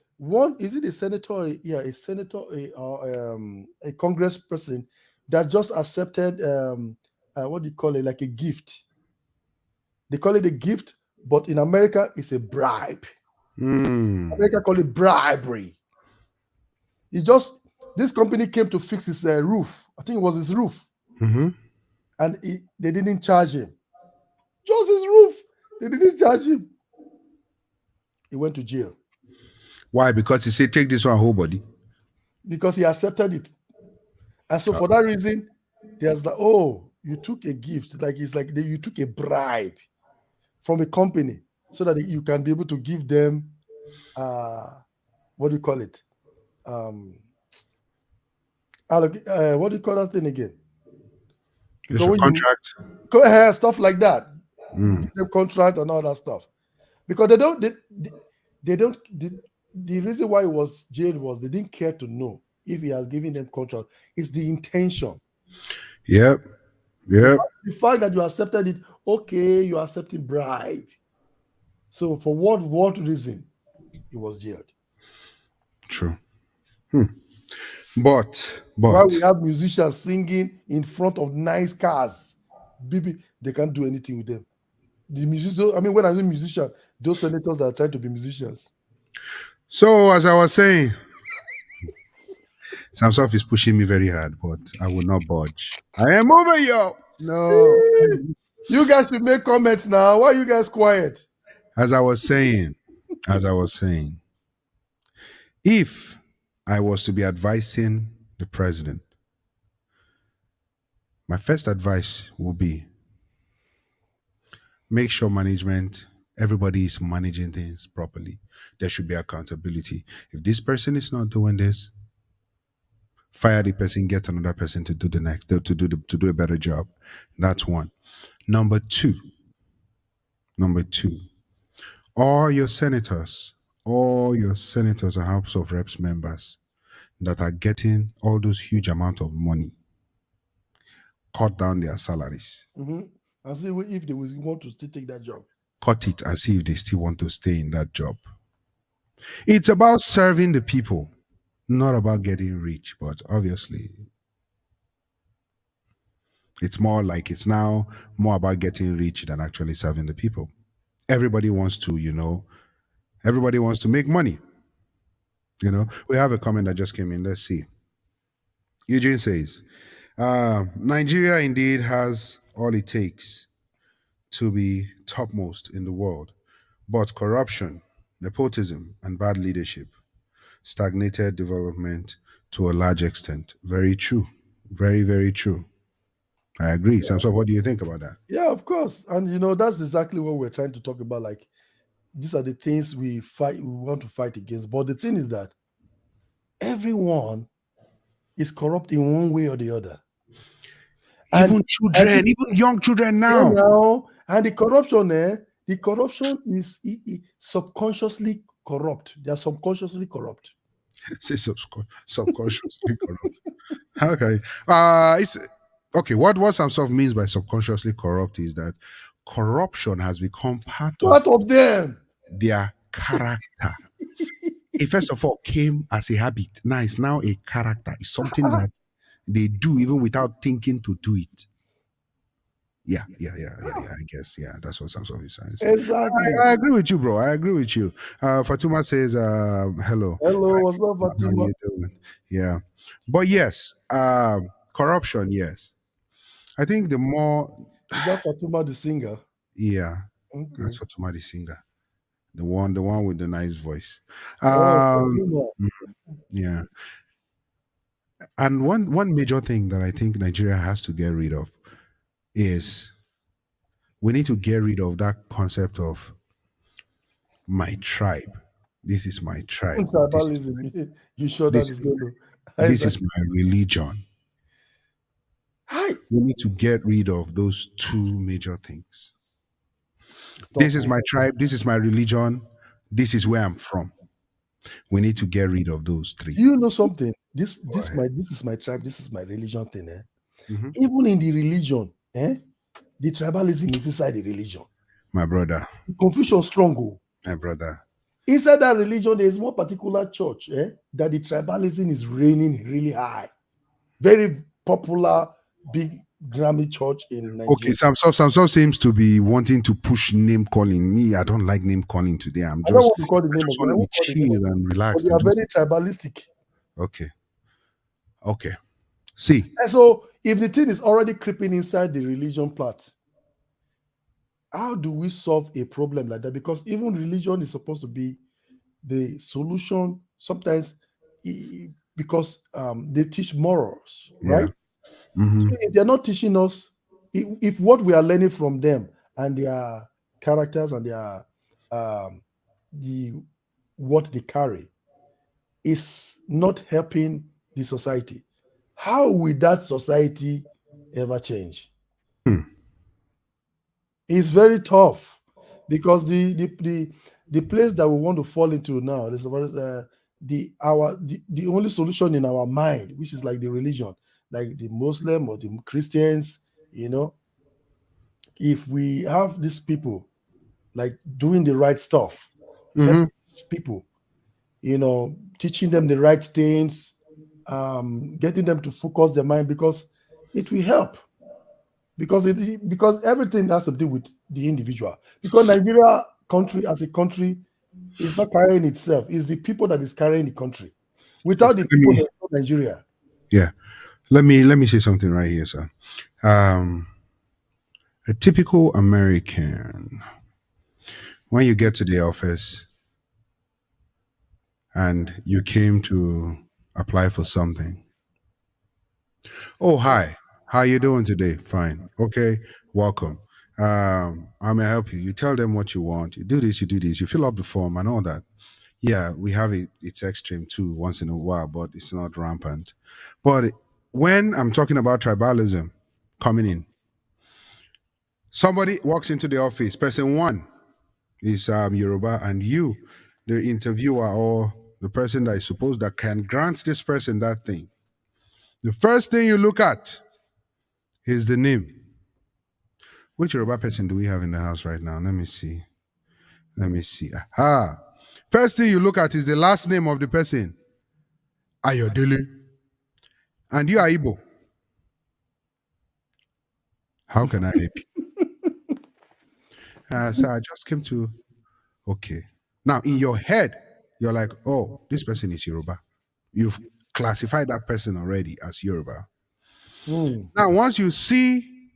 Is it a senator? Yeah, a senator, a congressperson that just accepted, what do you call it? Like a gift. They call it a gift, but in America, it's a bribe. America call it bribery. This company came to fix his roof. I think it was his roof. And they didn't charge him. Just his roof. They didn't charge him. He went to jail. Why? Because he said, take this one whole body. Because he accepted it. And so for that reason, there's like, you took a gift. Like it's like you took a bribe from a company so that you can be able to give them what do you call it? What do you call that thing again? There's Because a when contract. you go ahead, stuff like that, Mm. the contract and all that stuff, because they don't, they don't. The reason why he was jailed was they didn't care to know if he has given them contract. It's the intention. Yep. Yep. The fact that you accepted it, okay, you are accepting bribe. So for what reason he was jailed? True. But Why we have musicians singing in front of nice cars, baby, they can't do anything with them. The musicians, I mean, when I mean musician, those senators that are trying to be musicians. so as I was saying, Samsung is pushing me very hard, but I will not budge. I am over yo. No. You guys should make comments now. Why are you guys quiet? As I was saying, if I was to be advising the president, my first advice will be make sure management, everybody is managing things properly. There should be accountability. If this person is not doing this, fire the person, get another person to do the next, to do a better job. That's one. Number two, all your senators and House of Reps members that are getting all those huge amount of money, cut down their salaries. And see if they want to still take that job. Cut it and see if they still want to stay in that job. It's about serving the people, not about getting rich. But obviously, it's now more about getting rich than actually serving the people. Everybody wants to make money. We have a comment that just came in. Let's see. Eugene says, Nigeria indeed has all it takes to be topmost in the world, but corruption, nepotism, and bad leadership stagnated development to a large extent. Very true. Very, very true. I agree. Yeah. Samson, what do you think about that? Yeah, of course. And that's exactly what we're trying to talk about. Like, these are the things we want to fight against. But the thing is that everyone is corrupt in one way or the other. Even children, even young children now. And the corruption, is subconsciously corrupt. They are subconsciously corrupt. Say subconsciously corrupt. Okay. Okay. What Samsung means by subconsciously corrupt is that corruption has become part of them, their character. It first of all came as a habit. Now it's now a character. It's something that they do even without thinking to do it. Yeah. I guess, that's what Samsung is trying to say. Exactly. I agree with you, bro. I agree with you. Fatuma says, hello. Hello, what's up, Fatuma? How you doing? Yeah. But yes, corruption, yes. I think the more... Is that Fatuma the singer? Yeah. Okay. That's Fatuma the singer. The one with the nice voice. Yeah. And one major thing that I think Nigeria has to get rid of is we need to get rid of that concept of my tribe. This is my tribe. Tribalism. You sure that is going to? This is my religion. We need to get rid of those two major things. This is my tribe. This is my religion. This is where I'm from. We need to get rid of those three. Do you know something? This is my tribe. This is my religion thing. Even in the religion, the tribalism is inside the religion. My brother. The confusion strong. My brother. Inside that religion, there is one particular church that the tribalism is reigning really high. Very popular, big Grammy church in Nigeria. Okay, Samson seems to be wanting to push name calling. Me, I don't like name calling today. I don't want to call the name. I want to chill and relax. But they are very tribalistic. Okay. See. And so, if the thing is already creeping inside the religion part, how do we solve a problem like that? Because even religion is supposed to be the solution sometimes, because they teach morals, right? So if they're not teaching us, if what we are learning from them and their characters and their what they carry is not helping the society, how will that society ever change? Hmm. It's very tough because the place that we want to fall into now is the only solution in our mind, which is like the religion, like the Muslim or the Christians, if we have these people like doing the right stuff, help Mhm. these people, teaching them the right things, getting them to focus their mind, because it will help. Because everything has to do with the individual. Because Nigeria country as a country is not carrying itself; it's the people that is carrying the country. Without Okay, the let people, me there's no Nigeria. yeah. Let me say something right here, sir. Um, a typical American, when you get to the office and you came to apply for something. Oh, hi. How you doing today? Fine. Okay. Welcome. I may help you. You tell them what you want. You do this, you do this. You fill up the form and all that. Yeah, we have it. It's extreme too once in a while, but it's not rampant. But when I'm talking about tribalism coming in, somebody walks into the office. Person one is Yoruba, and you, the interviewer or the person that is supposed that can grant this person that thing. The first thing you look at is the name. Which Yoruba person do we have in the house right now? Let me see. Let me see. Aha. First thing you look at is the last name of the person. Ayodele. And you are Igbo. How can I help you? So I just came to, okay. Now, in your head, you're like, oh, this person is Yoruba. You've classified that person already as Yoruba. Hmm. Now, once you see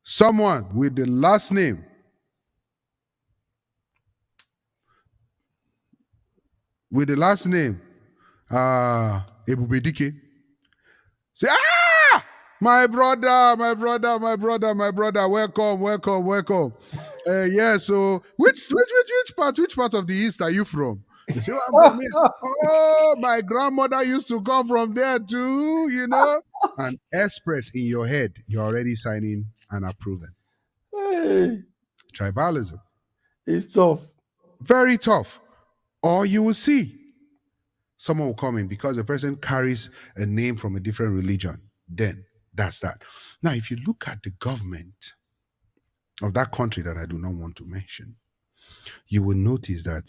someone with the last name, Ebubedike, say, ah, my brother, welcome, welcome, welcome. Yeah, so which part of the East are you from? You say, oh, I'm from here. Oh, my grandmother used to come from there too, And express in your head, you're already signing and approving. Hey, Tribalism. it's tough. Very tough. Or you will see someone will come in because the person carries a name from a different religion. Then that's that. Now, if you look at the government of that country that I do not want to mention, you will notice that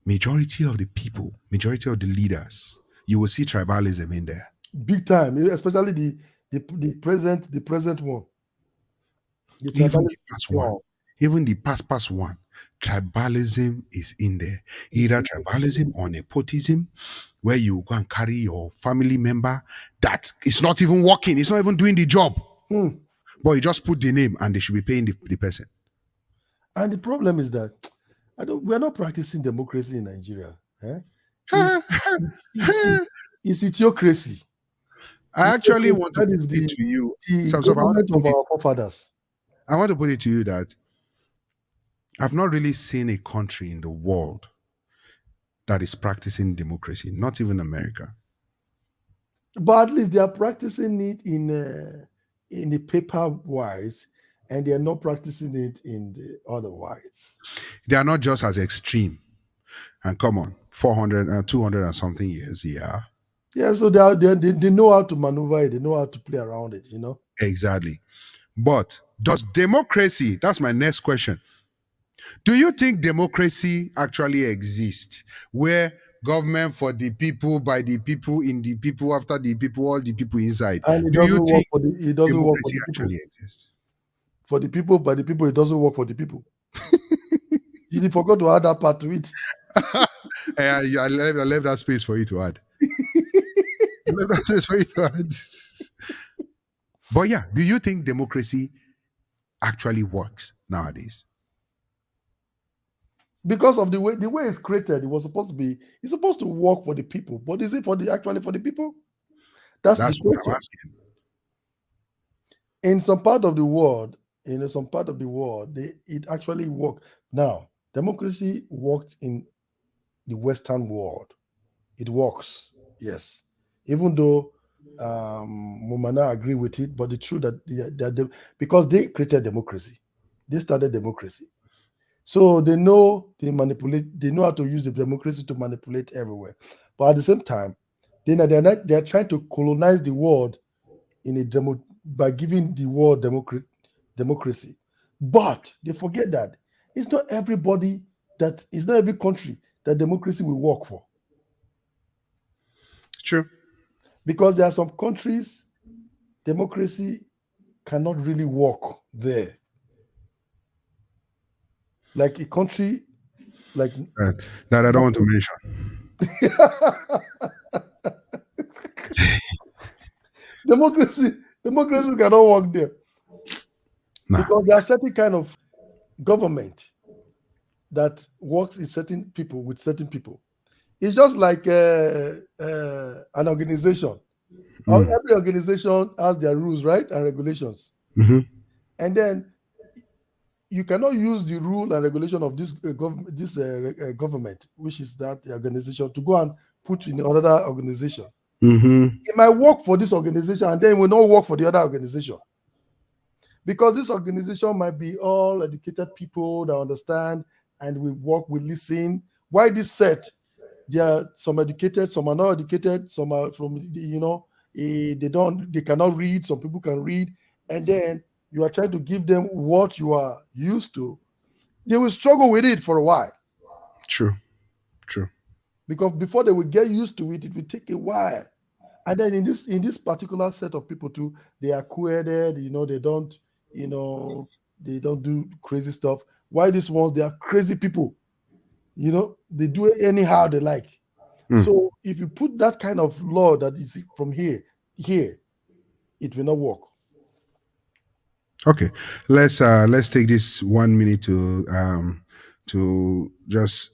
majority of the people, majority of the leaders, you will see tribalism in there. Big time, especially the present one. The Even tribalism the is past one, strong. even the past one, tribalism is in there. Either tribalism or nepotism, where you go and carry your family member that is not even working, it's not even doing the job, Hmm. but you just put the name and they should be paying the person. And the problem is that we're not practicing democracy in Nigeria. It's, it's idiocracy. I actually want to That put is it the to you. So I want to government of put it, our forefathers. I want to put it to you that I've not really seen a country in the world that is practicing democracy, not even America. But at least they are practicing it in the paper wise, and they are not practicing it in the otherwise. They are not just as extreme. And come on, 400 and 200 and something years, yeah. Yeah, so they know how to maneuver it. They know how to play around it. Exactly. But does democracy, that's my next question. Do you think democracy actually exists where government for the people, by the people, in the people, after the people, all the people inside? And it Do you doesn't work think for democracy the people. actually exists? For the people, by the people, it doesn't work for the people. You forgot to add that part to it. I left that space for you to add. I left that space for you to add. But yeah, do you think democracy actually works nowadays? Because of the way it's created, it's supposed to work for the people. But is it actually for the people? That's the That's what I'm question. asking. In some part of the world, it actually worked. Now, democracy worked in the Western world. It works, yes. Even though Mumana agree with it, but the truth that because they created democracy, they started democracy, so they know they know how to use the democracy to manipulate everywhere. But at the same time, they're trying to colonize the world by giving the world democracy. But they forget that it's not every country that democracy will work for. True. Because there are some countries democracy cannot really work there. Like a country like that I don't want to mention. democracy cannot work there. Nah. Because there are certain kind of government that works in certain people with certain people. It's just like an organization. Every organization has their rules, right, and regulations. Mm-hmm. And then you cannot use the rule and regulation of this government, which is that organization, to go and put in another organization. Mm-hmm. It might work for this organization, and then it will not work for the other organization. Because this organization might be all educated people that understand, and we work, we listen. Why this set? There are some educated, some are not educated, some are from, they cannot read, some people can read, and then you are trying to give them what you are used to. They will struggle with it for a while. True. Because before they will get used to it, it will take a while. And then in this particular set of people too, they are cool-headed, they don't do crazy stuff. Why these ones, they are crazy people. They do it anyhow they like. So if you put that kind of law that is from here, it will not work. Okay, let's take this 1 minute to just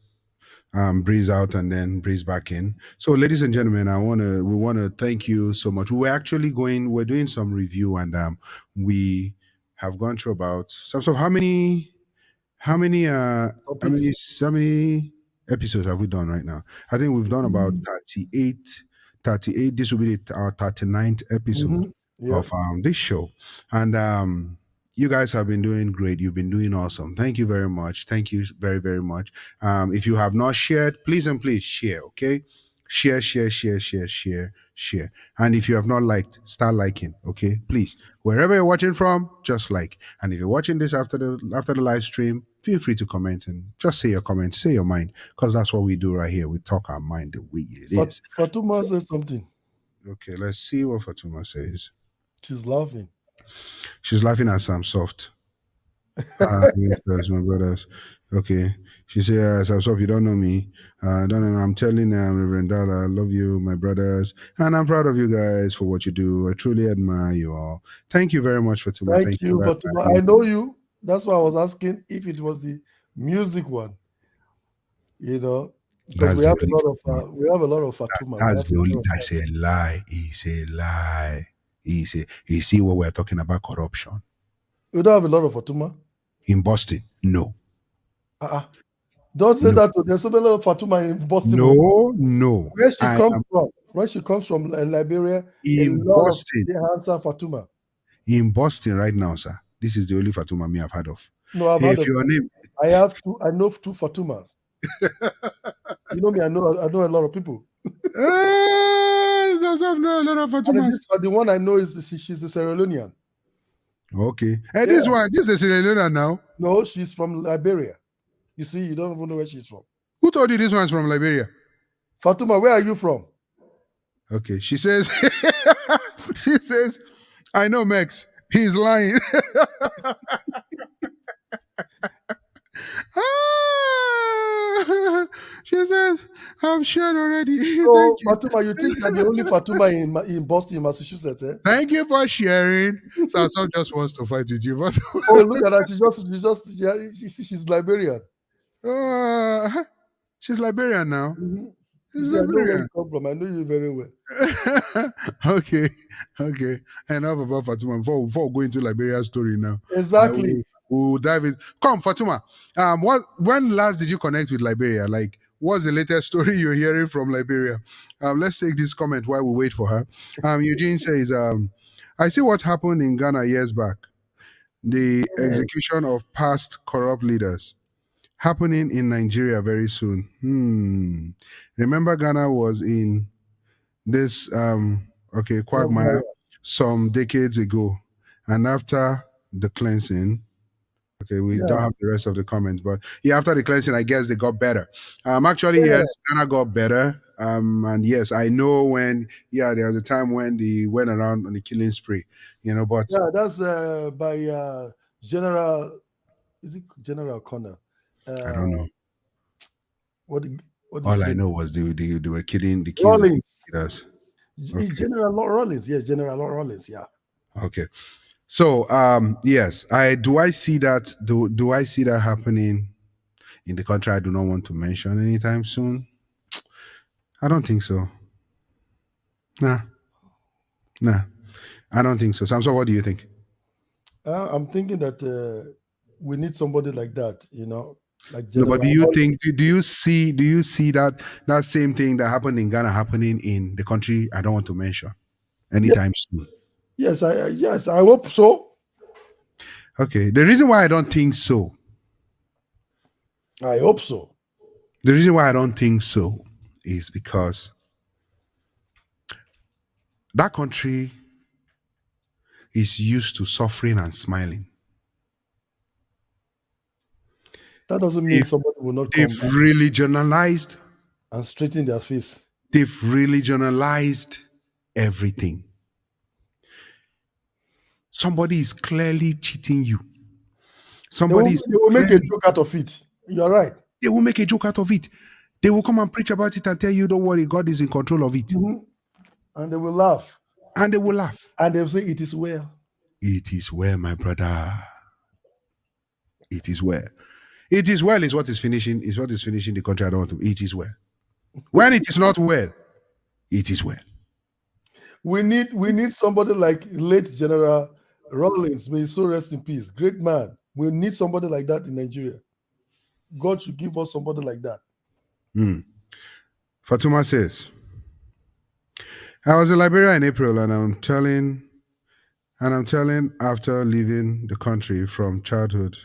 breeze out and then breeze back in. So, ladies and gentlemen, we want to thank you so much. We're doing some review, and we have gone through about how many episodes have we done right now? I think we've done about 38. This will be our 39th episode of this show, and you guys have been doing great. You've been doing awesome. Thank you very much. Thank you very, very much. If you have not shared, please share. Okay, share. And if you have not liked, start liking. Okay, please. Wherever you're watching from, just like. And if you're watching this after the live stream, feel free to comment and just say your comment, say your mind, because that's what we do right here. We talk our mind the way it is. Fatuma says something. Okay, let's see what Fatuma says. She's laughing. She's laughing at Sam Soft. My brothers. Okay. She says, Sam Soft, you don't know me. Don't know. I'm telling Reverend Dala, I love you, my brothers. And I'm proud of you guys for what you do. I truly admire you all. Thank you very much, Fatuma. Thank you, Fatuma. I know you. That's why I was asking if it was the music one. Because we have a lot of Fatuma. That's a lie. It's a lie. You see what we're talking about, corruption. We don't have a lot of Fatuma in Boston. No. Don't say that. There's so many Fatuma in Boston. No. Where she comes from, Liberia. In Boston. They answer Fatuma. In Boston right now, sir. This is the only Fatuma me I've heard of. No, I've heard of your name. I know two Fatumas. You know me. I know a lot of people. No, a lot of Fatumas. The one I know she's a Sierra Leonean. Okay. And this is the Sierra Leonean now? No, she's from Liberia. You see, you don't even know where she's from. Who told you this one's from Liberia? Fatuma, where are you from? Okay. She says, I know Mex. He's lying. She says, I'm shared already. So, Fatuma, you think that the only Fatuma in Boston, Massachusetts, eh? Thank you for sharing. Sam just wants to fight with you. Look at that. She's Liberian. She's Liberian now. Mm-hmm. I know where you come from. I know you very well. Okay. Enough about Fatuma. Before we go into Liberia's story now. Exactly. We'll dive in. Come, Fatuma. When last did you connect with Liberia? Like, what's the latest story you're hearing from Liberia? Let's take this comment while we wait for her. Eugene says, I see what happened in Ghana years back. The execution of past corrupt leaders happening in Nigeria very soon. Remember, Ghana was in this quagmire some decades ago, and after the cleansing, we don't have the rest of the comments, but yeah, after the cleansing, I guess they got better. Yes, Ghana got better. And yes, I know when there was a time when they went around on the killing spree, but that's by General. Is it General Connor? I don't know. What all I know was they were killing the Rawlings. Okay. General Rawlings, yes, General Rawlings, yeah. Okay. So yes, do I see that happening in the country I do not want to mention anytime soon? I don't think so. Nah. I don't think so. Samson, what do you think? I'm thinking that we need somebody like that, like General. No, but do you see that same thing that happened in Ghana happening in the country I don't want to mention anytime soon? Yes, I hope so. Okay. The reason why I don't think so. I hope so. The reason why I don't think so is because that country is used to suffering and smiling. That doesn't mean somebody will not come. They've religionalized and straighten their face. They've religionalized everything. Somebody is clearly cheating you. They will make a joke out of it. You're right. They will make a joke out of it. They will come and preach about it and tell you, don't worry, God is in control of it. Mm-hmm. And they will laugh. And they will laugh. And they will say, it is well. It is well, my brother. It is well. It is well is what is finishing the country I don't want to. It is well. When it is not well, it is well. We need somebody like late General Rawlings. May his soul rest in peace. Great man. We need somebody like that in Nigeria. God should give us somebody like that. Fatuma says, I was in Liberia in April, and I'm telling after leaving the country from childhood.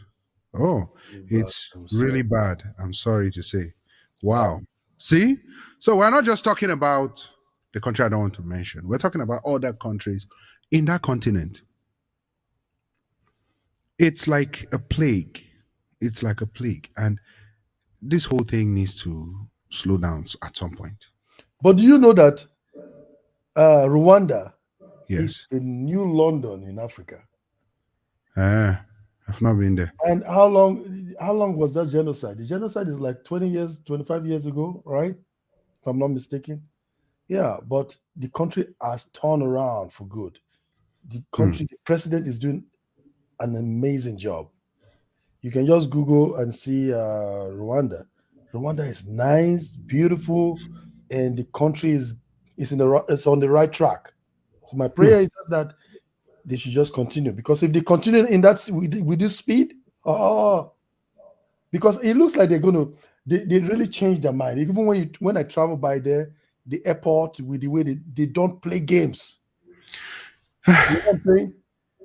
Oh, it's really bad. I'm sorry to say. Wow. See? So we're not just talking about the country I don't want to mention. We're talking about other countries in that continent. It's like a plague. It's like a plague. And this whole thing needs to slow down at some point. But do you know that Rwanda is the new London in Africa? I've not been there. And how long was that genocide? The genocide is like 20 years, 25 years ago, right? If I'm not mistaken. Yeah, but the country has turned around for good. The country, the president is doing an amazing job. You can just Google and see Rwanda. Rwanda is nice, beautiful, and the country is on the right track. So my prayer is that they should just continue, because if they continue in that with this speed, because it looks like they really change their mind. Even when I travel by there, the airport, with the way they don't play games. You know what I'm saying?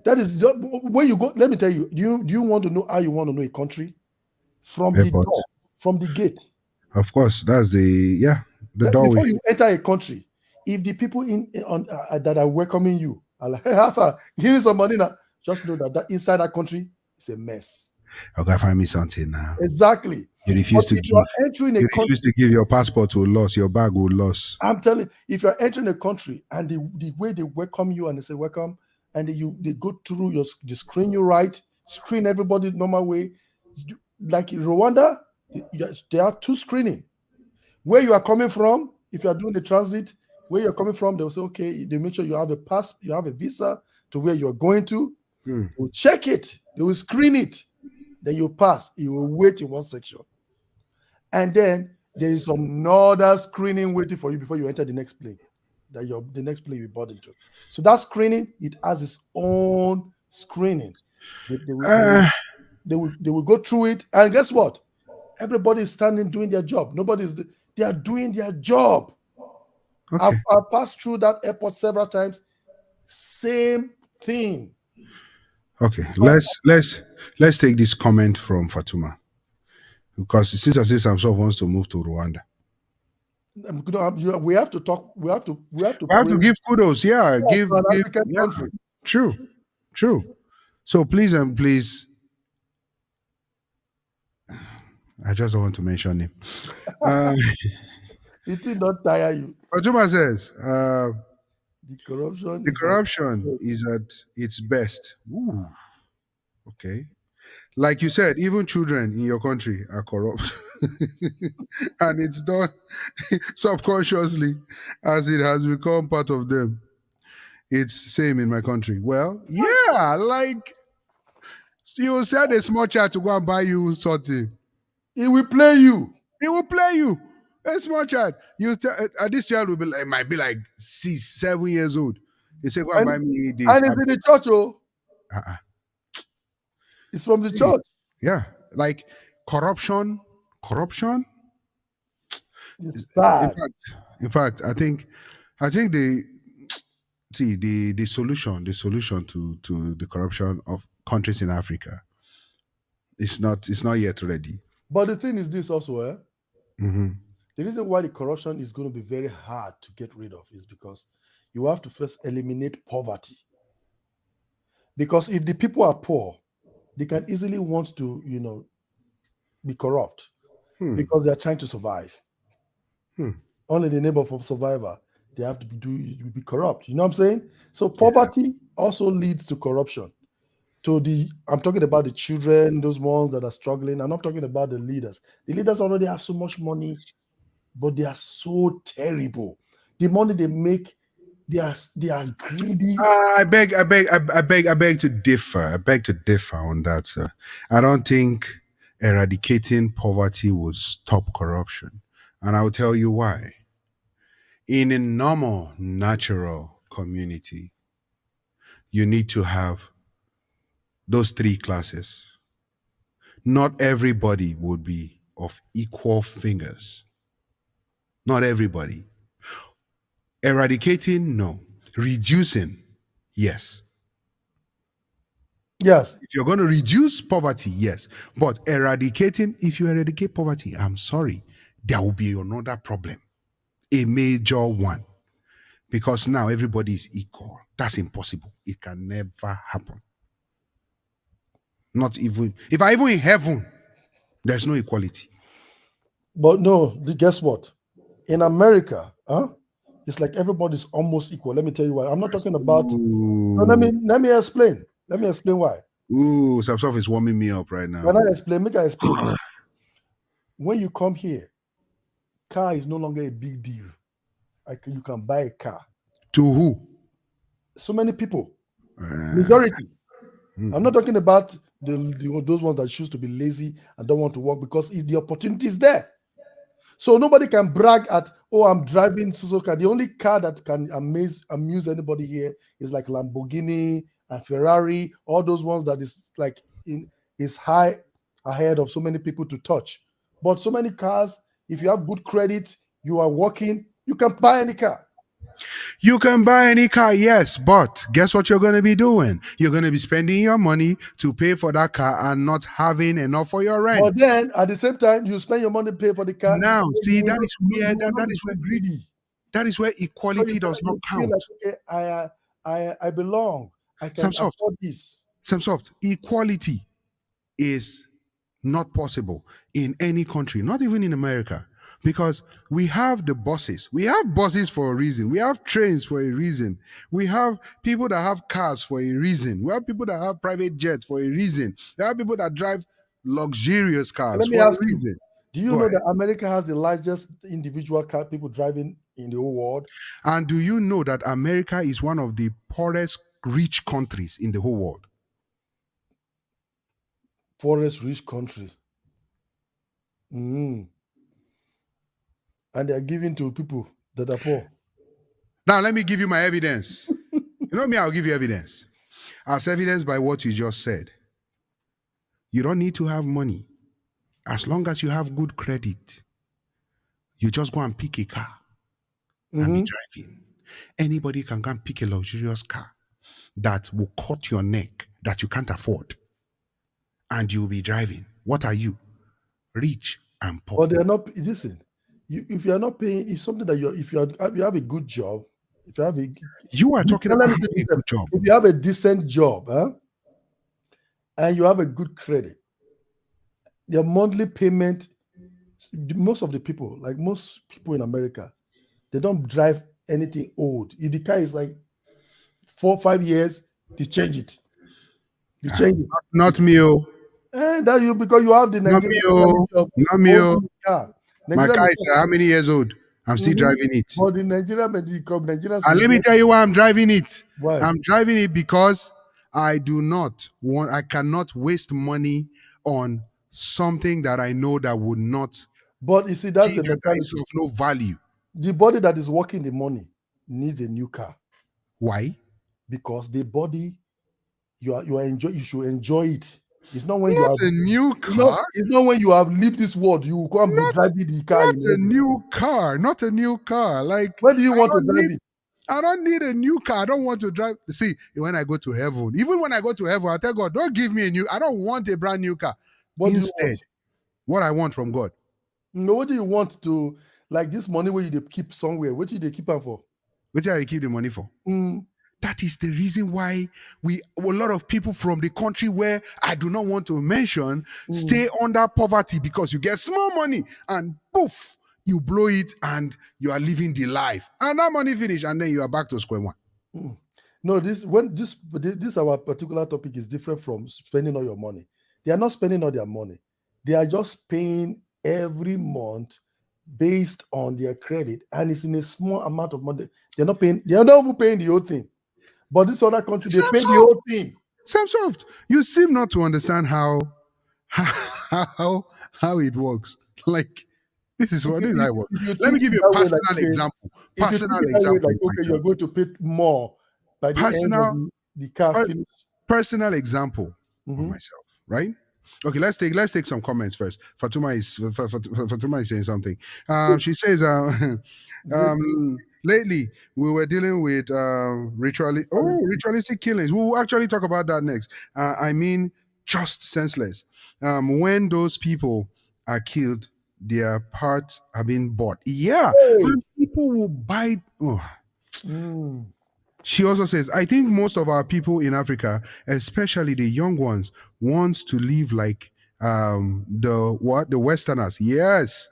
That is when you go. Let me tell you. Do you want to know how you want to know a country? From airport. The door, from the gate. Of course, that's the doorway. Before you enter a country, if the people that are welcoming you are like, hey, Alpha, give me some money now, just know that inside that country is a mess. Okay, find me something now. Exactly. You refuse to give your passport to loss, your bag will lose. I'm telling you, if you're entering a country and the way they welcome you and they say welcome, and they go through they screen you right, screen everybody normal way. Like in Rwanda, they have two screening. Where you are coming from, if you are doing the transit, where you're coming from, they'll say, okay, they make sure you have a pass, you have a visa to where you're going to. They will check it, they will screen it, then you pass, you will wait in one section. And then there is another screening waiting for you before you enter the next plane. The next plane you board into. So that screening, it has its own screening. They will go through it, and guess what? Everybody is standing doing their job. They are doing their job. Okay. I've passed through that airport several times. Same thing. Okay. Let's take this comment from Fatuma. Because it seems as if Samson wants to move to Rwanda. We have to talk. We have to. We have to give kudos. Yeah, give to an give. African Yeah, country. true. So please and please, I just don't want to mention him. It did not tire you. Fatuma says, The corruption. the corruption is at its best. Ooh, okay. Like you said, even children in your country are corrupt. And it's done subconsciously as it has become part of them. It's same in my country. Well, yeah, like you said a small child to go and buy you something. He will play you. He will play you. A small child. This child will be like, might be like 6, 7 years old. He say, go and buy me this. And it's in the church, oh. It's from the church. Yeah. Like corruption. It's bad. In fact, I think the solution to the corruption of countries in Africa it's not yet ready. But the thing is this also, Mm-hmm. The reason why the corruption is going to be very hard to get rid of is because you have to first eliminate poverty. Because if the people are poor, they can easily want to, be corrupt because they are trying to survive. Only the neighbor for survivor, they have to be corrupt. You know what I'm saying? So poverty also leads to corruption. I'm talking about the children, those ones that are struggling. I'm not talking about the leaders. The leaders already have so much money, but they are so terrible. The money they make, they are greedy. I beg to differ. I beg to differ on that, sir. I don't think eradicating poverty would stop corruption. And I'll tell you why. In a normal, natural community, you need to have those 3 classes. Not everybody would be of equal fingers. Not everybody. Eradicating, no. Reducing, yes. Yes. If you're going to reduce poverty, yes. But if you eradicate poverty, I'm sorry, there will be another problem. A major one. Because now everybody is equal. That's impossible. It can never happen. Not even, even in heaven, there's no equality. But no, guess what? In America, it's like everybody's almost equal. Let me tell you why. I'm not talking about. No, let me explain. Let me explain why. Ooh, Samsov is warming me up right now. When I explain, make I explain. When you come here, car is no longer a big deal. You can buy a car. To who? So many people. Majority. I'm not talking about those ones that choose to be lazy and don't want to work because the opportunity is there. So nobody can brag at, I'm driving Suzuka. The only car that can amuse anybody here is like Lamborghini and Ferrari, all those ones that is like is high ahead of so many people to touch. But so many cars, if you have good credit, you are working, you can buy any car. You can buy any car, yes, but guess what you're going to be doing? You're going to be spending your money to pay for that car and not having enough for your rent. But then, at the same time, you spend your money to pay for the car. Now, see, that is where that is where greedy. That is where equality does not count. Like, okay, I belong. I can afford this. Samsoft, equality is not possible in any country, not even in America. Because we have the buses. We have buses for a reason. We have trains for a reason. We have people that have cars for a reason. We have people that have private jets for a reason. There are people that drive luxurious cars for a reason. Do you know that America has the largest individual car people driving in the whole world? And do you know that America is one of the poorest rich countries in the whole world? Poorest rich country. And they are giving to people that are poor. Now, let me give you my evidence. You know me, I'll give you evidence. As evidenced by what you just said. You don't need to have money As long as you have good credit, you just go and pick a car and be driving. Anybody can go and pick a luxurious car that will cut your neck that you can't afford, and you'll be driving. What are you? Rich and poor. But they're not. Listen, if you are not paying, if something that if you have a good job, if you have a, You are talking let about me having say a this, good job. if you have a decent job, and you have a good credit, your monthly payment, most of the people, like most people in America, they don't drive anything old. If the car is like 4 or 5 years, they change it. They change it. Not me, oh. And that you because you have the Not me, Nigerian oh. mentality of Not me, oh. owning the car. My Nigerian car is how many years old? I'm still driving it. But the Nigerian Nigerians And let me tell you why I'm driving it. why? I'm driving it because I cannot waste money on something that I know that would not But you see, that's the that mentality. is of no value. The body that is working the money needs a new car Why? because the body you should enjoy it. It's not when you have Not a new car. it's not when you have lived this world you can't be driving the car. Not a new car. Not a new car. Like, When do you want to don't drive need- it? I don't need a new car. I don't want to drive. See, when I go to heaven, even when I go to heaven, I tell God, don't give me a new. I don't want a brand new car. What do you Instead, want? what I want from God. No, what do you want to like this money where you dey keep somewhere? What do they keep am for? What I keep the money for? Mm, That is the reason why a lot of people from the country where I do not want to mention stay under poverty because you get small money and poof, you blow it and you are living the life. And that money finish and then you are back to square one. mm. No, this our particular topic is different from spending all your money. They are not spending all their money. They are just paying every month based on their credit, and it's in a small amount of money. They're not paying. They are not even paying the whole thing. But this other country, they pay the whole thing. Sam Soft, you seem not to understand how it works. Like, this is how it works. Let me give you a personal example. Personal example. Like, okay, you're going to pay more by the end of the car finish. Personal example of myself, right? Okay, let's take some comments first. Fatuma is saying something. She says, lately we were dealing with ritualistic killings. We'll actually talk about that next. I mean, just senseless. When those people are killed, their parts are being bought. Yeah, and people will buy. She also says, I think most of our people in Africa, especially the young ones, wants to live like the Westerners. Yes,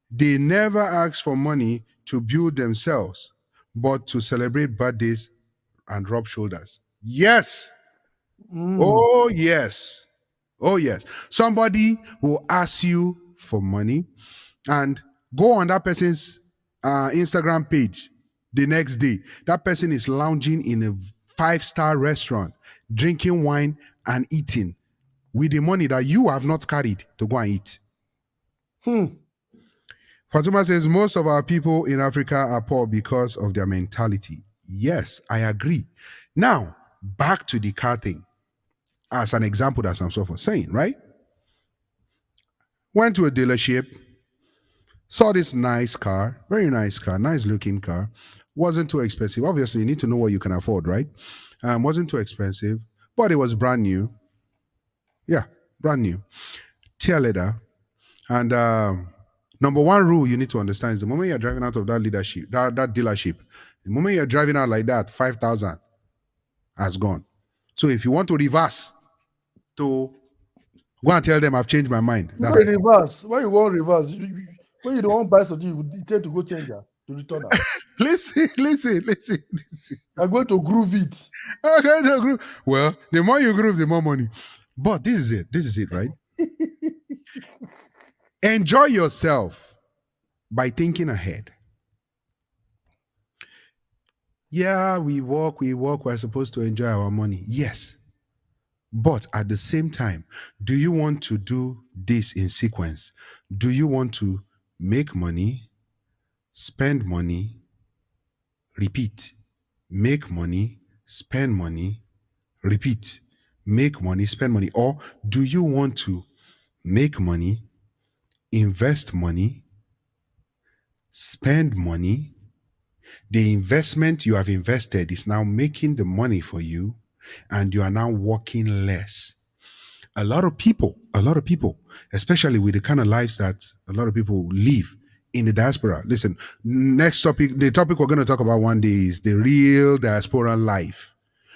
they never ask for money to build themselves, but to celebrate birthdays and rub shoulders. Yes. Oh yes. Oh yes. Somebody will ask you for money and go on that person's Instagram page the next day. That person is lounging in a 5-star restaurant, drinking wine and eating with the money that you have not carried to go and eat. Fatuma says most of our people in Africa are poor because of their mentality. Yes, I agree. Now, back to the car thing. As an example that I'm sort of saying, right? Went to a dealership, saw this nice car, very nice car, nice looking car. Wasn't too expensive. Obviously, you need to know what you can afford, right? Wasn't too expensive, but it was brand new. Yeah, brand new. Tail leather. And number one rule you need to understand is the moment you're driving out of that dealership, the moment you're driving out like that, 5,000 has gone. So if you want to reverse, to go and tell them I've changed my mind. Why reverse? Why you want reverse? When you don't want to buy something, you intend to go change her to return her. Listen. I'm going to groove it. Okay, well, the more you groove, the more money. But this is it, right? Enjoy yourself by thinking ahead. Yeah, we work, we're supposed to enjoy our money. Yes. But at the same time, do you want to do this in sequence? Do you want to make money, spend money, repeat? Make money, spend money, repeat. Make money, spend money. Or do you want to make money, invest money, spend money. The investment you have invested is now making the money for you, and you are now working less. A lot of people, especially with the kind of lives that a lot of people live in the diaspora. Listen, next topic, the topic we're going to talk about one day is the real diaspora life,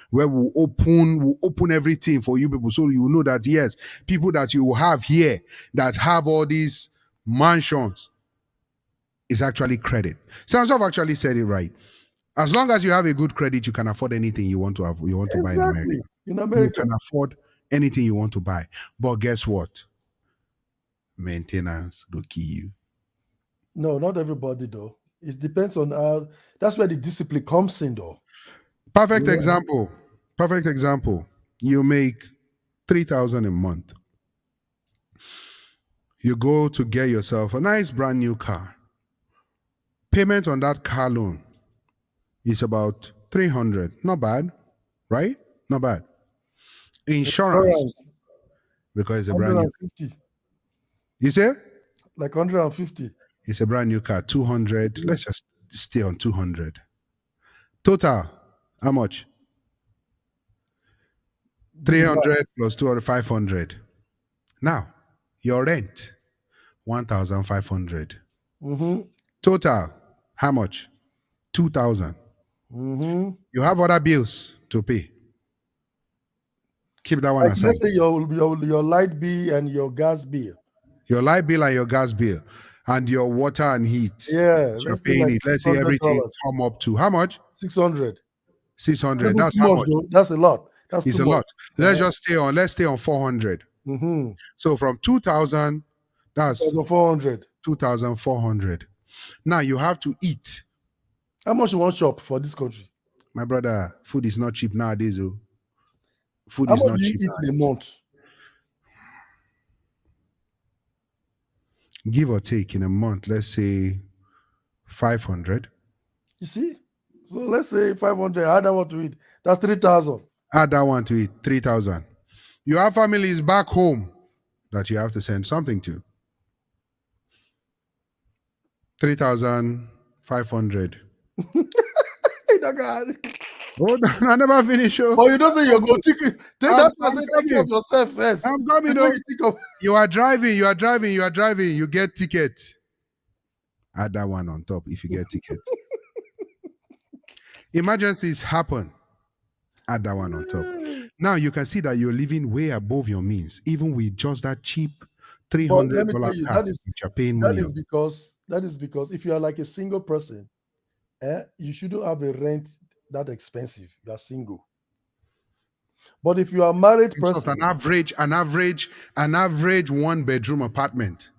where we'll open everything for you people, so you know that yes, people that you have here that have all these mansions is actually credit. Sounds have actually said it right. As long as you have a good credit, you can afford anything you want to have. You want to buy in America. Exactly. In You America. can afford anything you want to buy. But guess what? Maintenance go kill you. No, not everybody though. It depends on how. That's where the discipline comes in though. Perfect Yeah. example. Perfect example. You make 3,000 a month. You go to get yourself a nice brand new car. Payment on that car loan is about 300. Not bad, right? Not bad. Insurance, Insurance, because it's a brand new. 150. You say? Like 150. It's a brand new car, 200. Let's just stay on 200. Total, how much? 300 plus 200, 500. Now, your rent, 1,500. Mm-hmm. Total, how much? 2,000. Mm-hmm. You have other bills to pay. Keep that one Like aside. let's say your light bill and your gas bill. Your light bill and your gas bill and your water and heat. Yeah, You're let's say paying like it. Let's say everything $600. come up to how much? 600. 600. Too That's how much much? though. That's a lot. That's It's too a much. lot. Let's stay on 400. Mm-hmm. So from 2,000, that's 2,400. 2,400. Now you have to eat. How much you want shop for this country? My brother, food is not cheap nowadays. Oh. Food How is much not do you cheap. eat in a month? Give or take in a month, let's say 500. You see? So let's say 500. Add that one to it. That's 3,000. Add that one to it, 3,000. You have families back home that you have to send something to. 3,500. Hey, that guy. Hold on, I never finish. Oh. But you don't say you're going to take that's why I say take care of coming. yourself first. I'm coming. Before Oh. you think of You are driving, you get ticket. Add that one on top if you get ticket. Emergencies happen. Add that one on top. Now you can see that you're living way above your means, even with just that cheap But $300 let me tell you, car that is which you're paying that money is on. because if you are like a single person, you shouldn't have a rent that expensive. You are single. But if you are a married It's just person, an average one-bedroom apartment.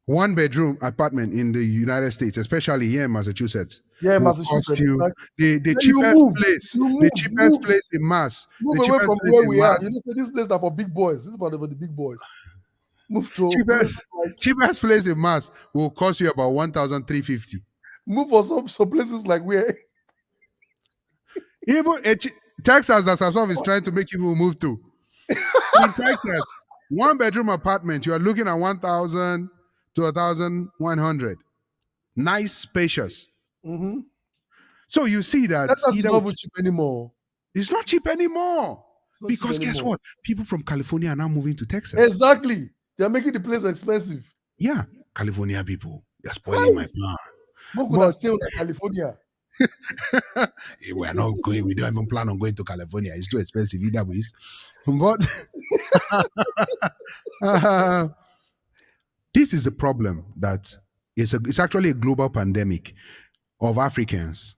One-bedroom apartment in the United States, especially here in Massachusetts, yeah, will Massachusetts, cost you like, the then cheapest you cheapest place in Mass, move the away cheapest from place where in we are. Mass, You know, say this place are for big boys. This is for the big boys. Move to a place like cheapest place in Mass will cost you about 1,350. move for some places like where Even Texas, that Samsung is trying to make people move to. In Texas, one-bedroom apartment, you are looking at 1,000 to 1,100. Nice, spacious. mm-hmm. So you see that That's either not cheap anymore. it's not cheap anymore. It's not cheap Because guess anymore. what? People from California are now moving to Texas. Exactly. They're making the place expensive. Yeah, California people, they're spoiling my plan. More could have stayed in California. We're not going, we don't even plan on going to California. It's too expensive either ways. But this is the problem that it's actually a global pandemic of Africans.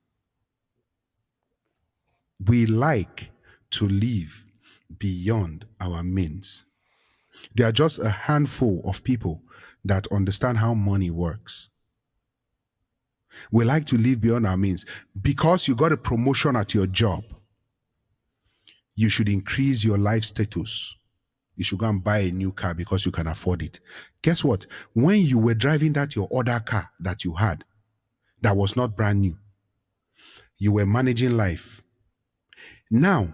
We like to live beyond our means. There are just a handful of people that understand how money works. We like to live beyond our means. Because you got a promotion at your job, you should increase your life status. You should go and buy a new car because you can afford it. Guess what? When you were driving that your other car that you had, that was not brand new, you were managing life. Now,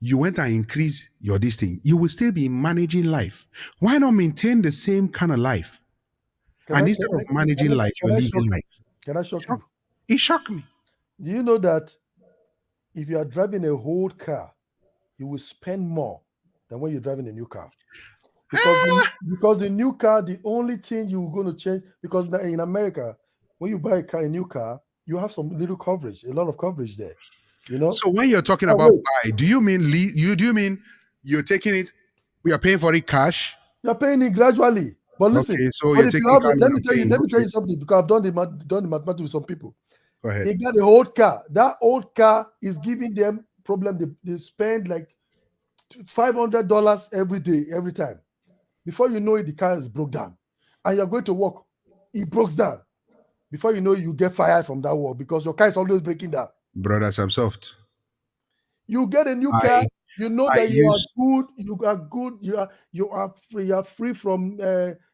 you went and increase your this thing. You will still be managing life. Why not maintain the same kind of life And instead of managing life, you're living life. Can I shock you? It shocked me. Do you know that if you are driving a old car, you will spend more than when you're driving a new car? Because the new car, the only thing you're going to change, because in America, when you buy a new car, you have some little coverage, a lot of coverage there. You know. So when you're talking about buy, do you mean you're taking it? We are paying for it cash. You're paying it gradually. But listen, okay, so you're taking let me tell you something, because I've done the mathematics with some people. Go ahead. They got an old car. That old car is giving them problem. They spend like $500 every day, every time. Before you know it, the car is broke down. And you're going to work. It breaks down. Before you know it, you get fired from that work because your car is always breaking down. Brothers, I'm soft. You get a new car. You know that you are good. You are good. You are free. You are free from.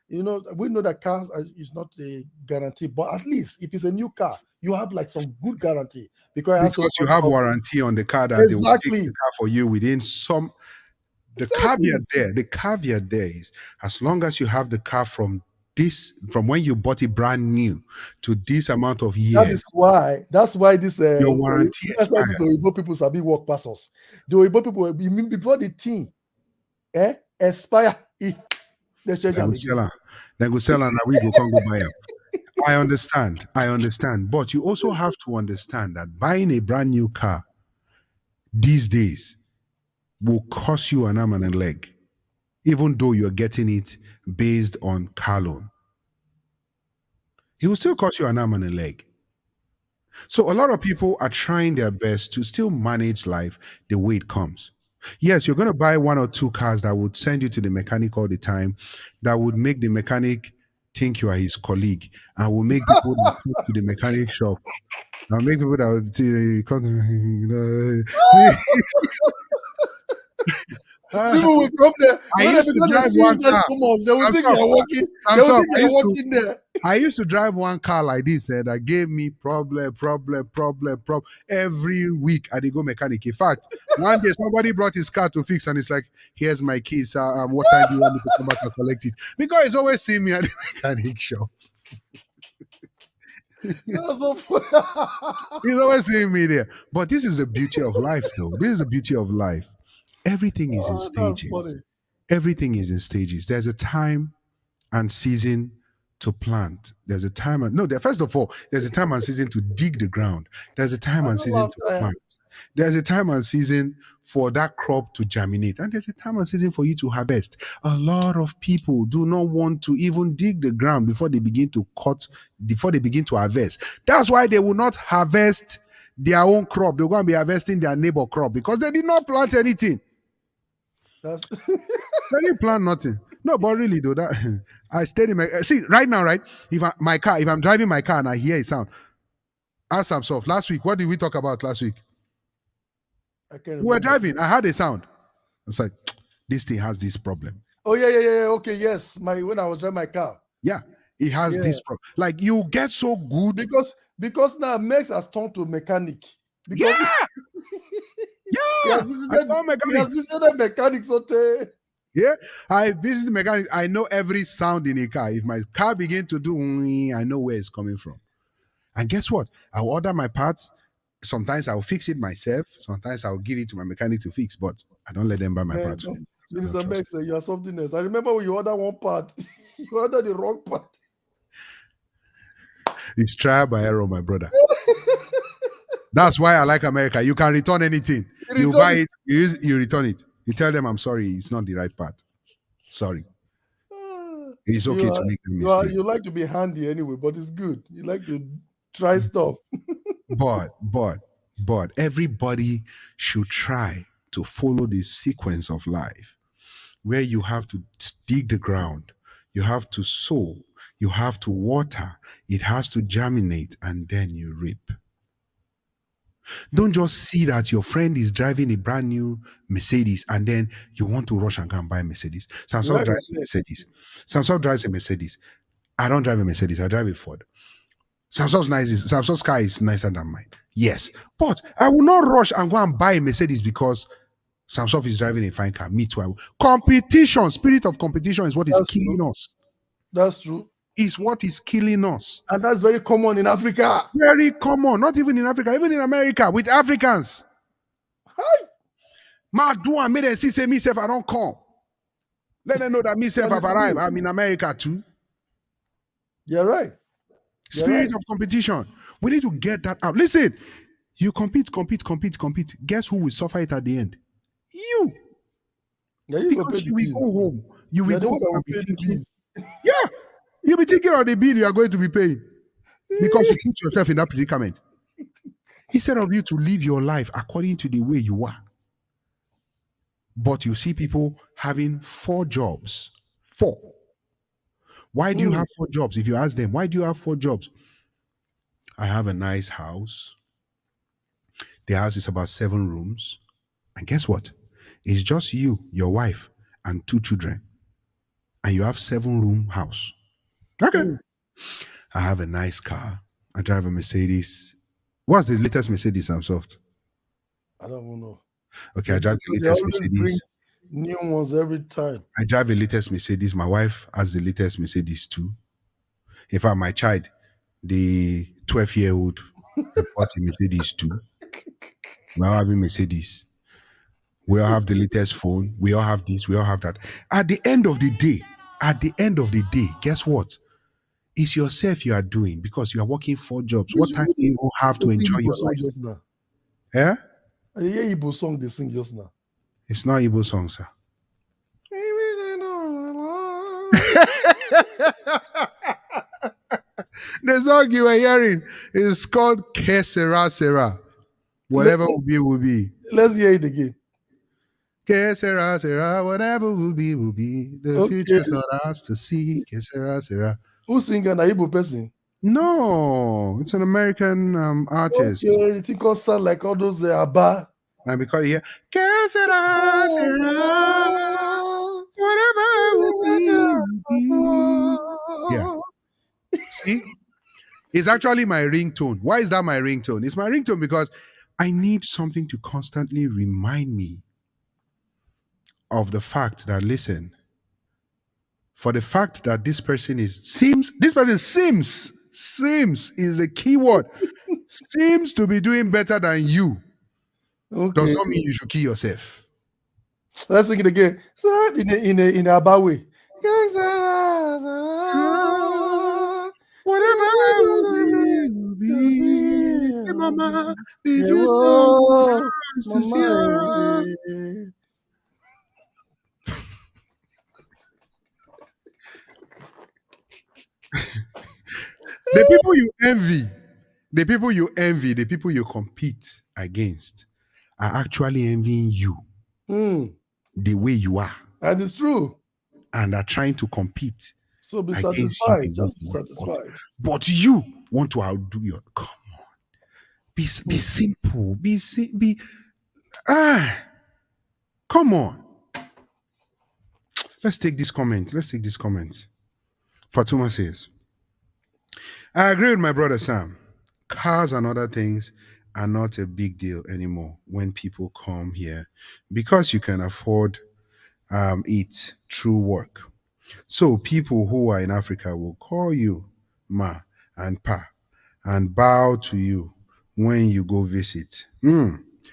We know that cars is not a guarantee, but at least if it's a new car, you have like some good guarantee because you have warranty on the car that they will fix the car for you within some. The caveat there is, as long as you have the car from when you bought it brand new to this amount of years. That's why this your warranty expires. The Oyibo people sabi work pass us. The Oyibo people, before the thing expire, they change them. Then go sell and we go come go buy them. I understand. But you also have to understand that buying a brand new car these days will cost you an arm and a leg, even though you're getting it based on car loan. It will still cost you an arm and a leg. So a lot of people are trying their best to still manage life the way it comes. Yes, you're going to buy one or two cars that would send you to the mechanic all the time, that would make the mechanic think you are his colleague, and will make people that come to the mechanic shop. Now make people that come to people will come there. I used to drive one car. They will think you're working. They will think you're working there. I used to drive one car like this that gave me problem. Every week I did go mechanic. In fact, one day somebody brought his car to fix and it's like, here's my keys. What time do you want me to come back and collect it? Because he's always seeing me at the mechanic shop. He's always seeing me there. But this is the beauty of life, though. This is the beauty of life. Everything is in stages. Everything is in stages. There's a time and season to plant. There's a time first of all, there's a time and season to dig the ground. There's a time and season to plant. There's a time and season for that crop to germinate. And there's a time and season for you to harvest. A lot of people do not want to even dig the ground before they begin to harvest. That's why they will not harvest their own crop. They're going to be harvesting their neighbor crop because they did not plant anything. They didn't plant nothing. No, but really though, that I stayed in my right now, right? If I'm driving my car and I hear a sound, ask myself, last week, what did we talk about last week? We were driving, I had a sound. It's like, this thing has this problem. Oh yeah. Okay, yes. When I was driving my car. Yeah, it has this problem. Like you get so good because now Mex has turned to mechanic. Because he has visited mechanics. Yeah, I visit the mechanics. I know every sound in a car. If my car begins to do, I know where it's coming from. And guess what? I'll order my parts. Sometimes I'll fix it myself. Sometimes I'll give it to my mechanic to fix, but I don't let them buy my parts. Mr. Mex, you're something else. I remember when you ordered one part, you ordered the wrong part. It's trial by error, my brother. That's why I like America. You can return anything. You buy it, you return it. You tell them, I'm sorry, it's not the right part. Sorry. It's okay to make a mistake. You like to be handy anyway, but it's good. You like to try stuff. But everybody should try to follow this sequence of life where you have to dig the ground, you have to sow, you have to water, it has to germinate, and then you reap. Don't just see that your friend is driving a brand new Mercedes and then you want to rush and go and buy a Mercedes. Samsung drives a Mercedes. I don't drive a Mercedes, I drive a Ford. Samsung's car is nicer than mine. Yes. But I will not rush and go and buy a Mercedes because Samsung is driving a fine car. Me too. Competition, spirit of competition is what is killing us. That's true. is what is killing us. And that's very common in Africa. Very common. Not even in Africa, even in America with Africans. Hi. Ma do I made them see say myself I don't come. Let them know that myself have arrived. I'm in America too. You're right. Spirit of competition. We need to get that out. Listen, you compete. Guess who will suffer it at the end? You. Yeah, you Because you will go home. You will go home and be pay the thinking, bills. yeah, you'll be thinking of the bill you are going to be paying because you put yourself in that predicament. Instead of you to live your life according to the way you are. But you see people having 4 jobs. 4. Why do you have 4 jobs? If you ask them, why do you have 4 jobs? I have a nice house. The house is about 7 rooms. And guess what? It's just you, your wife, and 2 children. And you have 7-room house. Okay. I have a nice car. I drive a Mercedes. What's the latest Mercedes I'm soft? I don't know. Okay, I drive the They latest always Mercedes. bring new ones every time. I drive the latest Mercedes. My wife has the latest Mercedes too. In fact, my child, the 12-year-old, bought a Mercedes too. We all having Mercedes. We all have the latest phone. We all have this. We all have that. At the end of the day, guess what? It's yourself you are doing because you are working 4 jobs. What time do you have to enjoy your life? Just now. Yeah? I hear Igbo song they sing just now. It's not Igbo song, sir. The song you were hearing is called Ke Sera Sera. Whatever will be, will be. Let's hear it again. Que sera, sera, whatever will be, will be. The future's not ours to see. Que sera, sera. Who sing an Igbo person? No, it's an American artist. Okay, you think all sound like all those Abba? And because you hear, Que sera, sera, whatever will be. Yeah. See? It's actually my ringtone. Why is that my ringtone? It's my ringtone because I need something to constantly remind me of the fact that, listen, for the fact that this person seems is the key word, seems to be doing better than you, does not mean you should kill yourself. Let's sing it again. In a Abba way. Whatever will be, Mama, did you to see her? The people you envy, the people you compete against are actually envying you the way you are. And it's true. And are trying to compete. So be against satisfied. you. Just be satisfied. But you want to outdo your. Come on. Be simple. Come on. Let's take this comment. Fatuma says, I agree with my brother Sam. Cars and other things are not a big deal anymore when people come here because you can afford it through work. So people who are in Africa will call you ma and pa and bow to you when you go visit.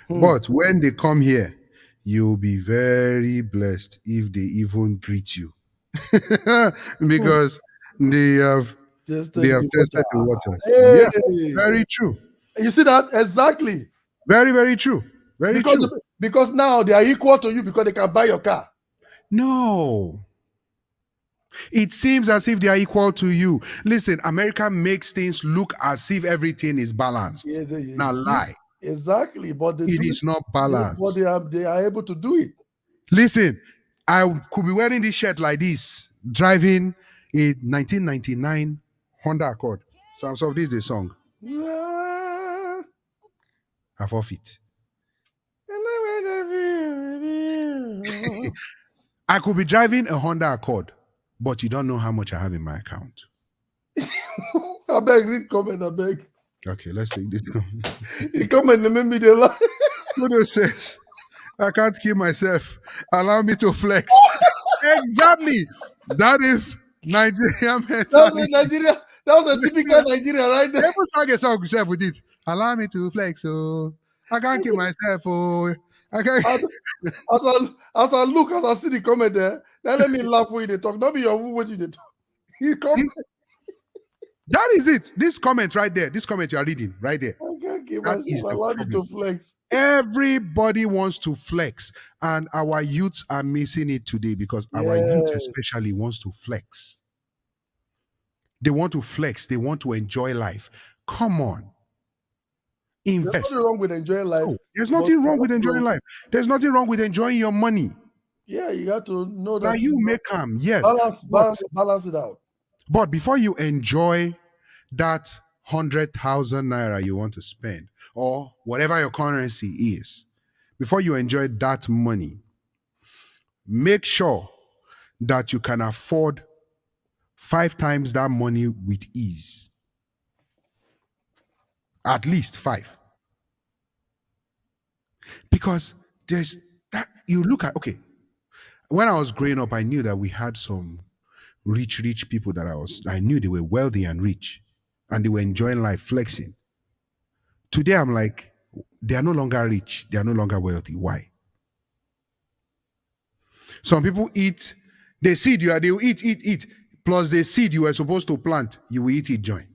But when they come here, you'll be very blessed if they even greet you. Because they have tested the waters. Hey. Yeah, very true. You see that? Exactly. Very, very true. Because now they are equal to you because they can buy your car. No. It seems as if they are equal to you. Listen, America makes things look as if everything is balanced. Yes, Now lie. Exactly. But it is not balanced. But they are able to do it. Listen, I could be wearing this shirt like this, driving a 1999 Honda Accord. So I'm sorry, this is the song. I forfeit. I could be driving a Honda Accord, but you don't know how much I have in my account. I beg, read comment, I beg. Okay, let's take this. You comment and make me the lie. What says, I can't kill myself. Allow me to flex. Exactly. That is Nigerian That was a mentality. Nigeria. That was a typical Nigeria right there. People sang a song yourself with it. Allow me to flex, oh. I can't keep myself, oh. I can't. As I look, as I see the comment there, then let me laugh when they talk. Not be your what you they talk. He come. That is it. This comment right there, this comment you are reading right there. I can't keep That is myself. the Allow me to problem. flex. Everybody wants to flex, and our youths are missing it today because our youth Yes. especially wants to flex. They want to flex. They want to enjoy life. Come on. There's Invest. nothing wrong with enjoying life. So, there's nothing but wrong with you have to- enjoying life. There's nothing wrong with enjoying your money. Yeah, you got to know Now that you may come, yes. balance it out. But before you enjoy that 100,000 naira you want to spend, or whatever your currency is, before you enjoy that money, make sure that you can afford 5 times that money with ease. At least 5. Because there's that you look at, okay, when I was growing up, I knew that we had some rich people that I knew they were wealthy and rich and they were enjoying life, flexing. Today, I'm like, they are no longer rich. They are no longer wealthy. Why? Some people eat, they seed you, they will eat. Plus the seed you were supposed to plant, you will eat it join.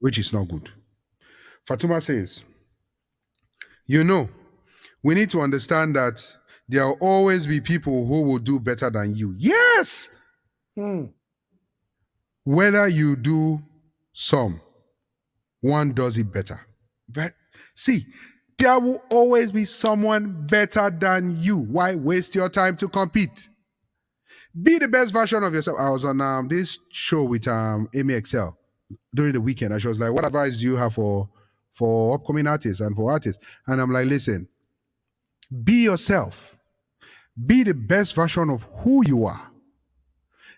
Which is not good. Fatuma says, we need to understand that there will always be people who will do better than you. Yes! Whether you do some, one does it better. But see, there will always be someone better than you. Why waste your time to compete? Be the best version of yourself. I was on this show with Amy Excel during the weekend, and she was like, "What advice do you have for upcoming artists and for artists?" And I'm like, "Listen, be yourself. Be the best version of who you are.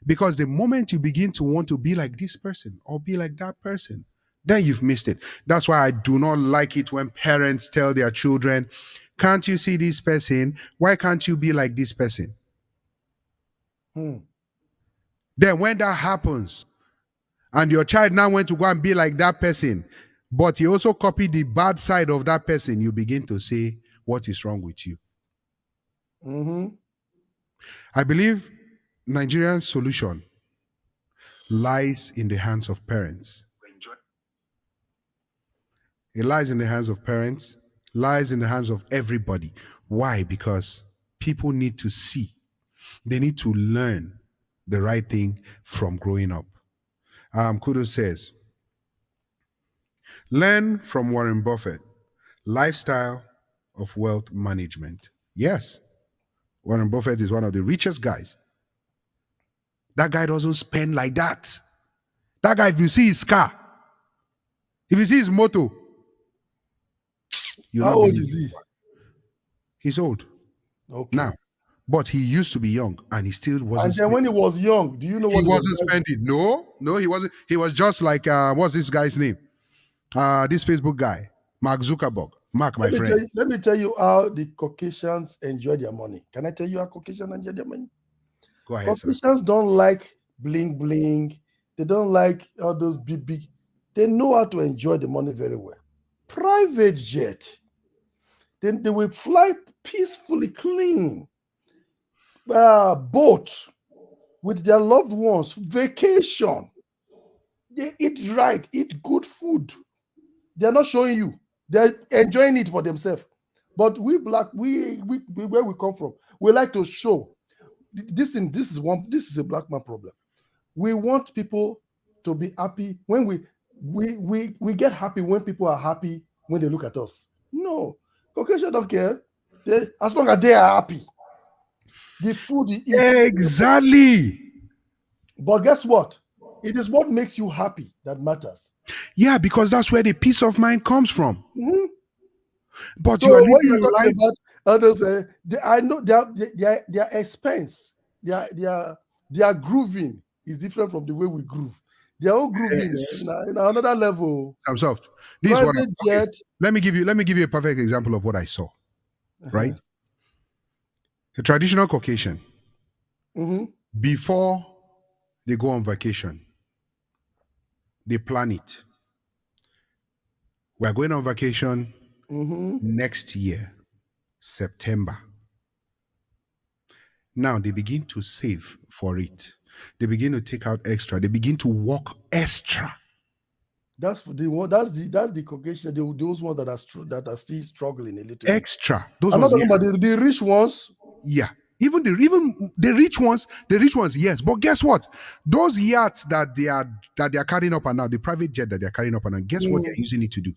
Because the moment you begin to want to be like this person or be like that person, then you've missed it. That's why I do not like it when parents tell their children, can't you see this person? Why can't you be like this person?" Then when that happens, and your child now went to go and be like that person, but he also copied the bad side of that person, you begin to say, what is wrong with you? I believe Nigeria's solution lies in the hands of parents. It lies in the hands of parents, lies in the hands of everybody. Why? Because people need to see. They need to learn the right thing from growing up. Kudo says, learn from Warren Buffett, lifestyle of wealth management. Yes, Warren Buffett is one of the richest guys. That guy doesn't spend like that. That guy, if you see his car, if you see his motor, How old is he? He's old. Okay. Now, but he used to be young and he still wasn't. And then when he was young, do you know what he wasn't spending? No, he wasn't. He was just like what's this guy's name? This Facebook guy, Mark Zuckerberg. Mark, my friend. Let me tell you how the Caucasians enjoy their money. Can I tell you how Caucasians enjoy their money? Go ahead, Caucasians sir. don't like bling bling. They don't like all those big. They know how to enjoy the money very well. Private jet. Then they will fly peacefully, clean. Boat with their loved ones. Vacation. They eat right, eat good food. They're not showing you. They're enjoying it for themselves. But we black, we where we come from, we like to show. This is a black man problem. We want people to be happy when we get happy when people are happy when they look at us. No, Caucasians don't care. As long as they are happy. The food you eat. Exactly. But guess what? It is what makes you happy that matters. Yeah, because that's where the peace of mind comes from. But so when you're talking about others, I know their expense, their grooving is different from the way we groove. Their own grooving is in another level. I'm soft. This is what let me give you a perfect example of what I saw. Right? A traditional Caucasian before they go on vacation, they plan it. We're going on vacation next year, September. Now they begin to save for it. They begin to take out extra. They begin to work extra. That's the one. That's the Caucasian. Those ones that are still struggling a little. Extra. Those I'm not ones, talking about the rich ones. yeah. Even the rich ones, yes. But guess what? Those yachts that they are carrying up and now, the private jet that they're carrying up and now, guess what they're using it to do?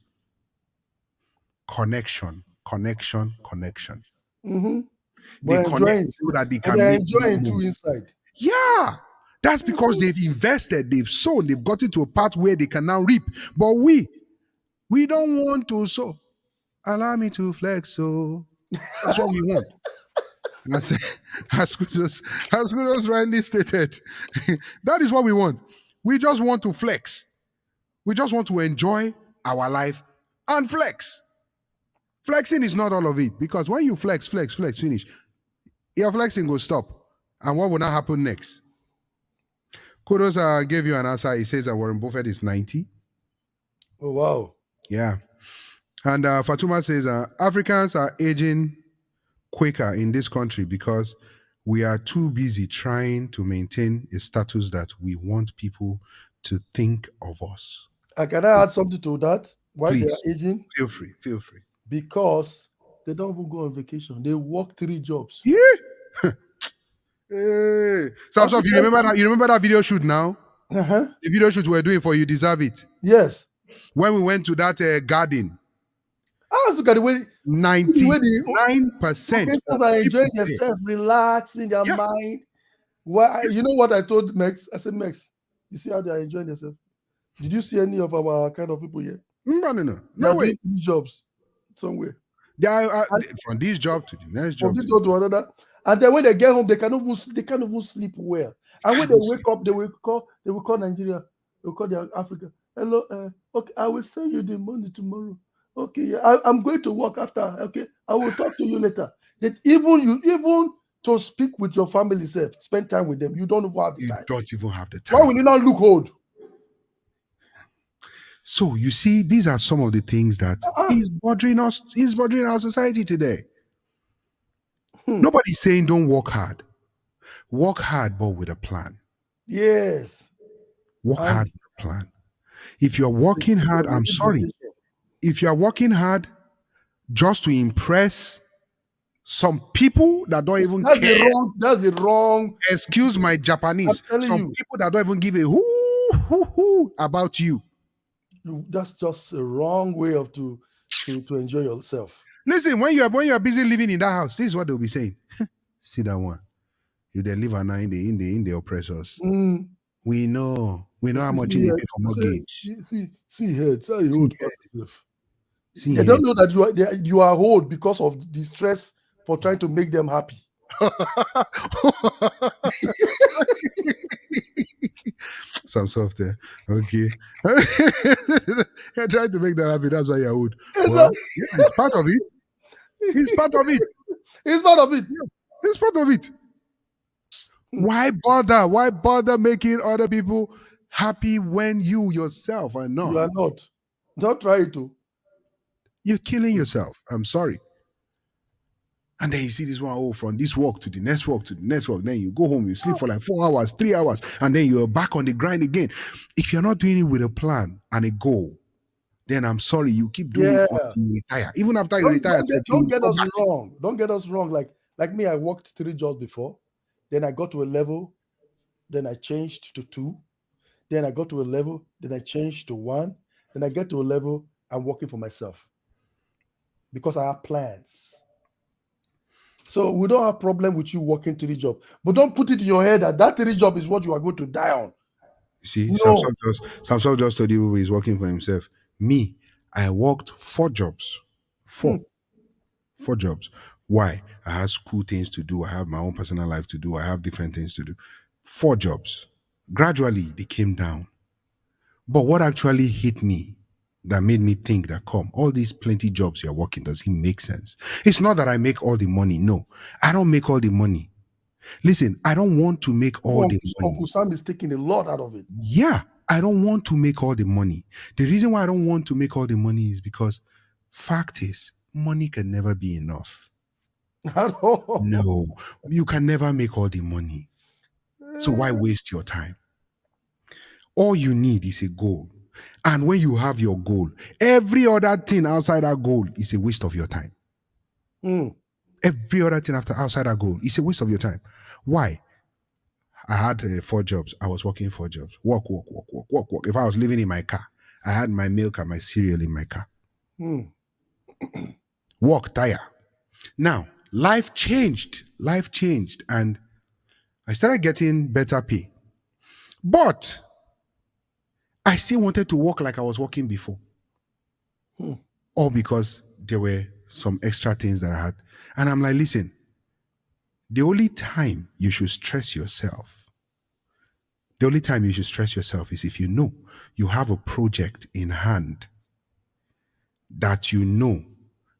Connection. They connect so that they can they're make enjoying more too money. inside. Yeah. That's because they've invested, they've sown, they've gotten to a part where they can now reap. But we don't want to sow. Allow me to flex, so that's what we want. As Kudos rightly stated, that is what we want. We just want to flex. We just want to enjoy our life and flex. Flexing is not all of it, because when you flex, finish, your flexing will stop. And what will not happen next? Kudos gave you an answer. He says that Warren Buffett is 90. Oh, wow. Yeah. And Fatuma says Africans are aging quicker in this country because we are too busy trying to maintain a status that we want people to think of us. Can I add something to that? Why Please, they are aging? Feel free. Because they don't even go on vacation. They work 3 jobs. Yeah. Hey. So you remember that video shoot now? Uh-huh. The video shoot we're doing for You Deserve It. Yes. When we went to that garden. Let's look at the way 99% are enjoying themselves, relaxing their mind. Why? You know what I told Mex? I said, Mex, you see how they are enjoying themselves? Did you see any of our kind of people here? No way. Doing jobs somewhere. They are from this job to the next job. From this job to another. And then when they get home, they can't even sleep well. And when they wake up, they will call Nigeria. They will call their Africa. Hello, okay, I will send you the money tomorrow. Okay, yeah, I'm going to work after. Okay, I will talk to you later. That even to speak with your family self, spend time with them, you don't even have the time. You don't even have the time. Why will you not look old? So you see, these are some of the things that is bothering us. Is bothering our society today. Nobody's saying don't work hard. Work hard, but with a plan. Yes. Work hard with a plan. If you're working hard, I'm sorry. If you're working hard just to impress some people that don't even care. That's the wrong. Excuse my Japanese. Some people that don't even give a hoo about you. That's just a wrong way of to enjoy yourself. Listen, when you're busy living in that house, this is what they'll be saying. See that one. If they live in the oppressors. We know how much you pay for mortgage. See heads. How you hold yourself. They don't know that you are old because of the stress for trying to make them happy. Some soft there. Okay. You're trying to make them happy. That's why you're old. Well, it's part of it. It's part of it. It's part of it. It's part of it. Why bother? Why bother making other people happy when you yourself are not? You are not. Don't try to. You're killing yourself. I'm sorry. And then you see this one, from this walk to the next walk to the next walk. Then you go home, you sleep for like 4 hours, 3 hours, and then you're back on the grind again. If you're not doing it with a plan and a goal, then I'm sorry, you keep doing it until you retire. Even after you retire, don't get us wrong. Don't get us wrong. Like me, I worked 3 jobs before. Then I got to a level. Then I changed to 2. Then I got to a level. Then I changed to 1. Then I get to a level. I'm working for myself because I have plans. So we don't have problem with you working 3 jobs, but don't put it in your head that 3 job is what you are going to die on. You see, Samson just told you he's working for himself. Me, I worked 4 jobs. 4 jobs. Why? I have school things to do. I have my own personal life to do. I have different things to do. 4 jobs. Gradually, they came down. But what actually hit me that made me think that, all these plenty jobs you're working, does it make sense? It's not that I make all the money. No, I don't make all the money. Listen, I don't want to make all the money. Uncle Sam is taking a lot out of it. Yeah, I don't want to make all the money. The reason why I don't want to make all the money is because fact is, money can never be enough. At all. No, you can never make all the money. So why waste your time? All you need is a goal. And when you have your goal, every other thing outside that goal is a waste of your time. Every other thing outside that goal is a waste of your time. Why? I had 4 jobs. I was working 4 jobs. Work. If I was living in my car, I had my milk and my cereal in my car. Work, tire. Now, life changed. And I started getting better pay. But I still wanted to work like I was working before. All because there were some extra things that I had. And I'm like, listen, the only time you should stress yourself is if you know you have a project in hand that you know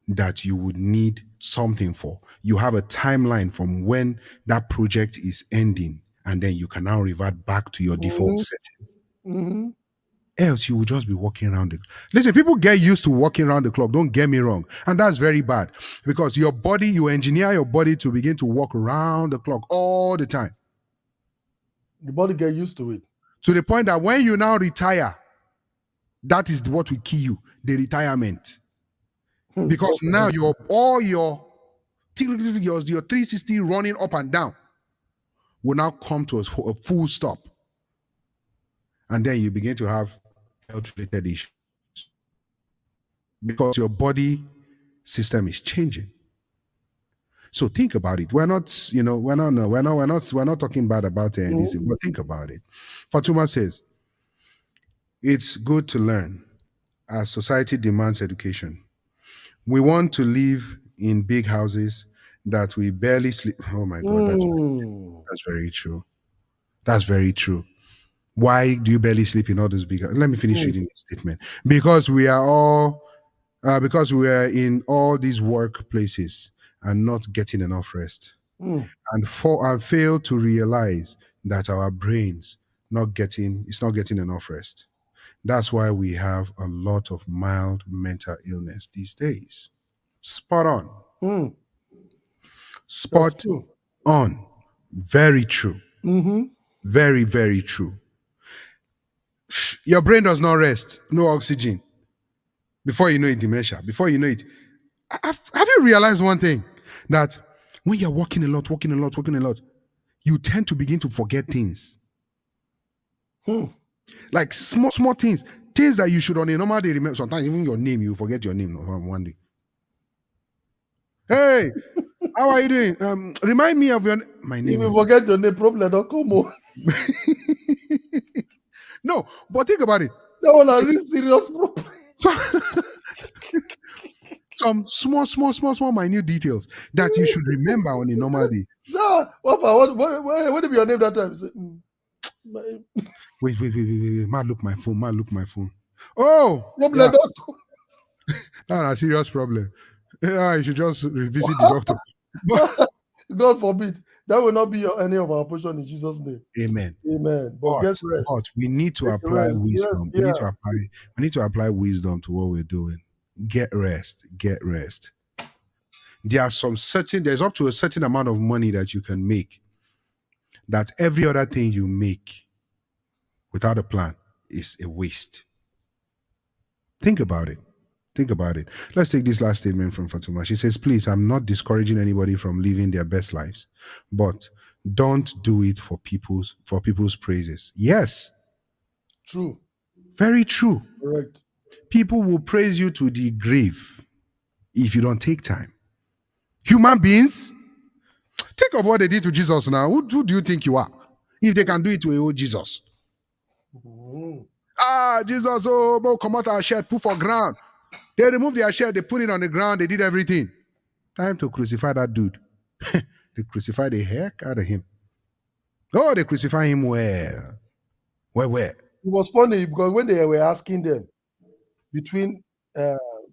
that you would need something for. You have a timeline from when that project is ending, and then you can now revert back to your default setting. Else you will just be walking around the listen, people get used to walking around the clock, don't get me wrong, and that's very bad, because your body, you engineer your body to begin to walk around the clock all the time. The body get used to it, to the point that when you now retire, that is what will kill you, the retirement. Because now your 360 running up and down will now come to a full stop, and then you begin to have health-related issues because your body system is changing. So think about it. We're not talking bad about anything, but think about it. Fatuma says, it's good to learn as society demands education. We want to live in big houses that we barely sleep. Oh my God, that's very true. That's very true. Why do you barely sleep in all those big houses? Let me finish reading the statement. Because we are in all these workplaces and not getting enough rest, and fail to realize that our brains not getting enough rest. That's why we have a lot of mild mental illness these days. Spot on. Spot on. Very true. Very, very true. Your brain does not rest. No oxygen. Before you know it, dementia. Before you know it. Have you realized one thing? That when you're working a lot, you tend to begin to forget things. Like small things. Things that you should on a normal day remember. Sometimes even your name, you forget your name one day. Hey, how are you doing? Remind me of my name. If you forget your name, problem don't come on. No, but think about it. That one are really serious problem. Some small minute details that you should remember on a normal day. Sir, what did be your name that time? Say, Wait. Man, look my phone. Oh, problem don't come. That's a serious problem. You should just revisit the doctor. God forbid. That will not be any of our portion in Jesus' name. Amen. But get rest. But we need to apply wisdom. We need to apply wisdom to what we're doing. Get rest. There's up to a certain amount of money that you can make, that every other thing you make without a plan is a waste. Think about it. Let's take this last statement from Fatuma. She says, please, I'm not discouraging anybody from living their best lives, but don't do it for people's praises. Yes. True. Very true. Correct. People will praise you to the grave if you don't take time. Human beings, think of what they did to Jesus now. Who do you think you are? If they can do it to a old Jesus. Jesus, come out our shirt, put for ground. They removed their shirt, they put it on the ground, they did everything. Time to crucify that dude. They crucified the heck out of him. Oh, they crucify him where? Where? It was funny because when they were asking them between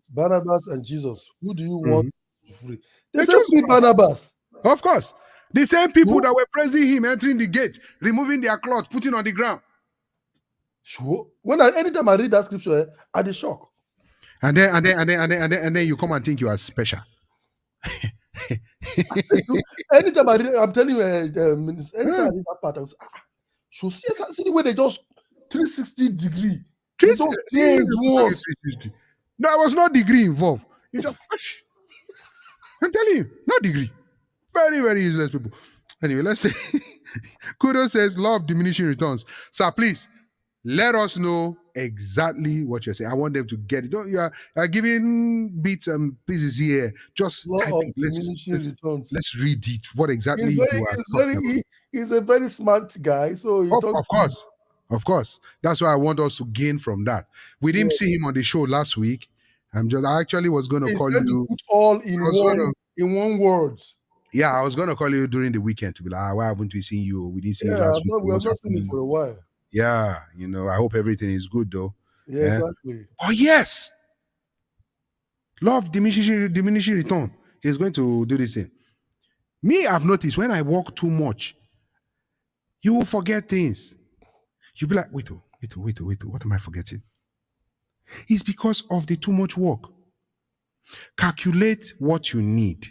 Barnabas and Jesus, who do you want free? They said free Barnabas. Of course. The same people Who? that were praising him entering the gate, removing their cloth, putting on the ground. Sure. Anytime I read that scripture, I dey shock. And then you come and think you are special. Anytime I read, I'm telling you, anytime I read that part, I was see the way they just 360 degree. They don't change once. No, there was no degree involved. You just I'm telling you, no degree. Very, very useless people. Anyway, let's say Kudo says love diminishing returns. So please let us know exactly what you're saying. I want them to get it. Don't you are giving bits and pieces here. Just Law type of it. diminishing returns. Let's read it. What exactly He's you are talking about. he's a very smart guy. So he talks. Of course. That's why I want us to gain from that. We didn't see him on the show last week. I actually was going to call you. Put all in one word. Yeah, I was going to call you during the weekend to be like, why haven't we seen you? We didn't see you last week. We have not seen you for a while. Yeah, I hope everything is good though. Yeah, exactly. Oh yes. Love diminishing return. He's going to do this thing. Me, I've noticed when I walk too much, you will forget things. You'll be like, wait, what am I forgetting? It's because of the too much work. Calculate what you need.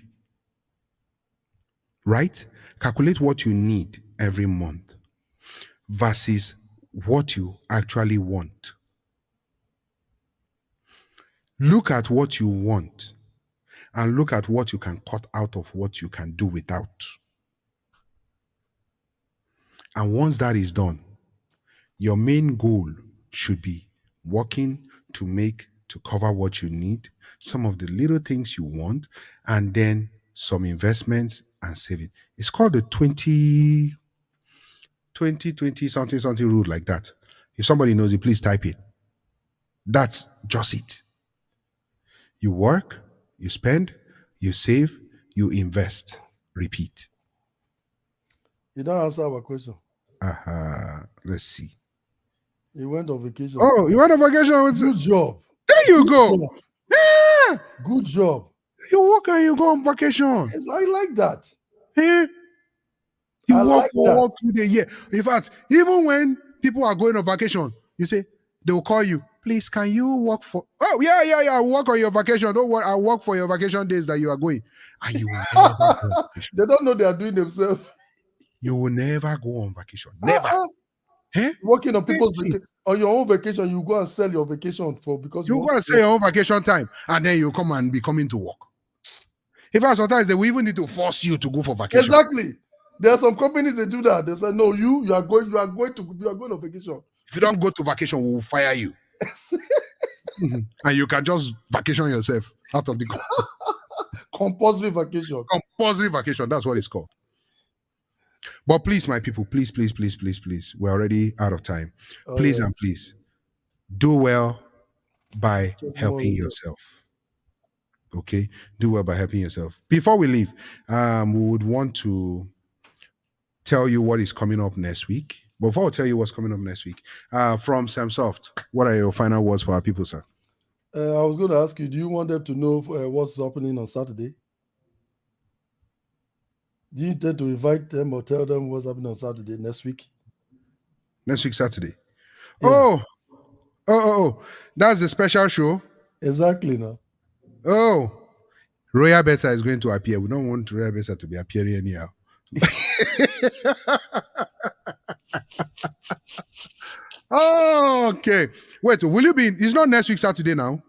Right? Calculate what you need every month versus what you actually want. Look at what you want and look at what you can cut out of what you can do without. And once that is done, your main goal should be working to cover what you need, some of the little things you want, and then some investments and saving. It's called the 20 something rule, like that. If somebody knows it, please type it. That's just it. You work, you spend, you save, you invest. Repeat. You don't answer our question. Let's see. He went on vacation. Oh, you went on vacation? Good job. There you go. Yeah. Good job. You work and you go on vacation. Yes, I like that. Yeah. You work all through the year. In fact, even when people are going on vacation, you say, they will call you. Please, can you work for? Oh, yeah. I'll work on your vacation. Don't worry. I'll work for your vacation days that you are going. And you will never go on vacation. They don't know they are doing themselves. You will never go on vacation. Never. Working on people's vacation. On your own vacation, you go and sell your vacation because you go and sell your own vacation time, and then you come and be coming to work. In fact, sometimes they will even need to force you to go for vacation. Exactly. There are some companies that do that. They say, no, you are going on vacation. If you don't go to vacation, we will fire you. And you can just vacation yourself out of the company. Compulsory vacation. Compulsory vacation. That's what it's called. But please, my people, please. We're already out of time. Please and please do well by helping yourself. Okay? Do well by helping yourself. Before we leave, we would want to tell you what is coming up next week. Before I tell you what's coming up next week, from Samsoft, what are your final words for our people, sir? I was going to ask you, do you want them to know what's happening on Saturday? Do you intend to invite them or tell them what's happening on Saturday next week? Next week, Saturday. Yeah. Oh. That's the special show? Exactly, no. Oh. Royal Beta is going to appear. We don't want Royal Beta to be appearing anyhow. Okay. Wait, will you be? It's not next week Saturday now.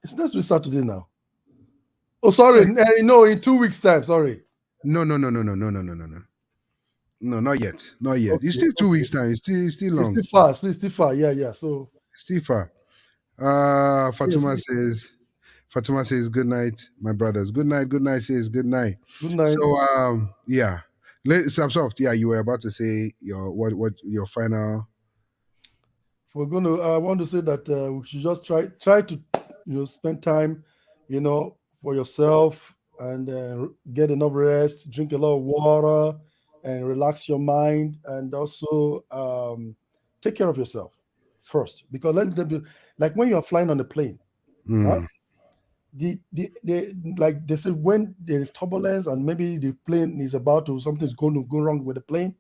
It's next week Saturday now. Oh, sorry. No, in 2 weeks' time. Sorry. No. No, not yet. Not yet. Okay, It's still 2 weeks' time. It's still long. It's still far. Yeah. So Still far. Fatuma says good night, my brothers. Good night says good night. Good night. So yeah. Samsoft, yeah, you were about to say your final. I want to say that we should just try to spend time, for yourself and get enough rest, drink a lot of water, and relax your mind, and also take care of yourself first. Because let them be like when you are flying on a plane, right? like they say when there is turbulence and maybe the plane is about to something's going to go wrong with the plane.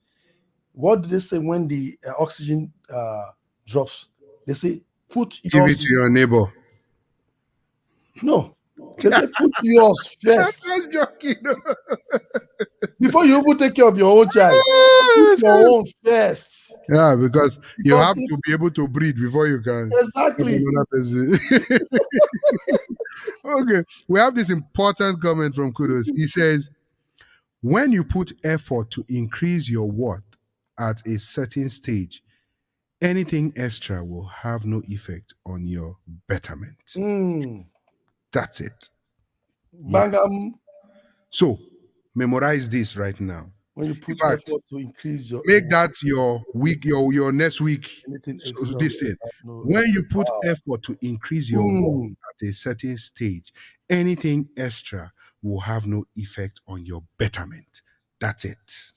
What do they say when the oxygen drops? They say put Give it yours. to your neighbor. No, they say put yours first Just joking. before you even take care of your own child. Put your own first. Yeah, because you Because have to be able to breathe before you can. Exactly. Another person. Okay, we have this important comment from Kudos. He says, when you put effort to increase your worth at a certain stage, anything extra will have no effect on your betterment. That's it. Bangam. So memorize this right now. When you put In fact, effort to increase your make that your week, your next week. anything So extra this thing. no- When you put effort to increase your worth at a certain stage, anything extra will have no effect on your betterment. That's it.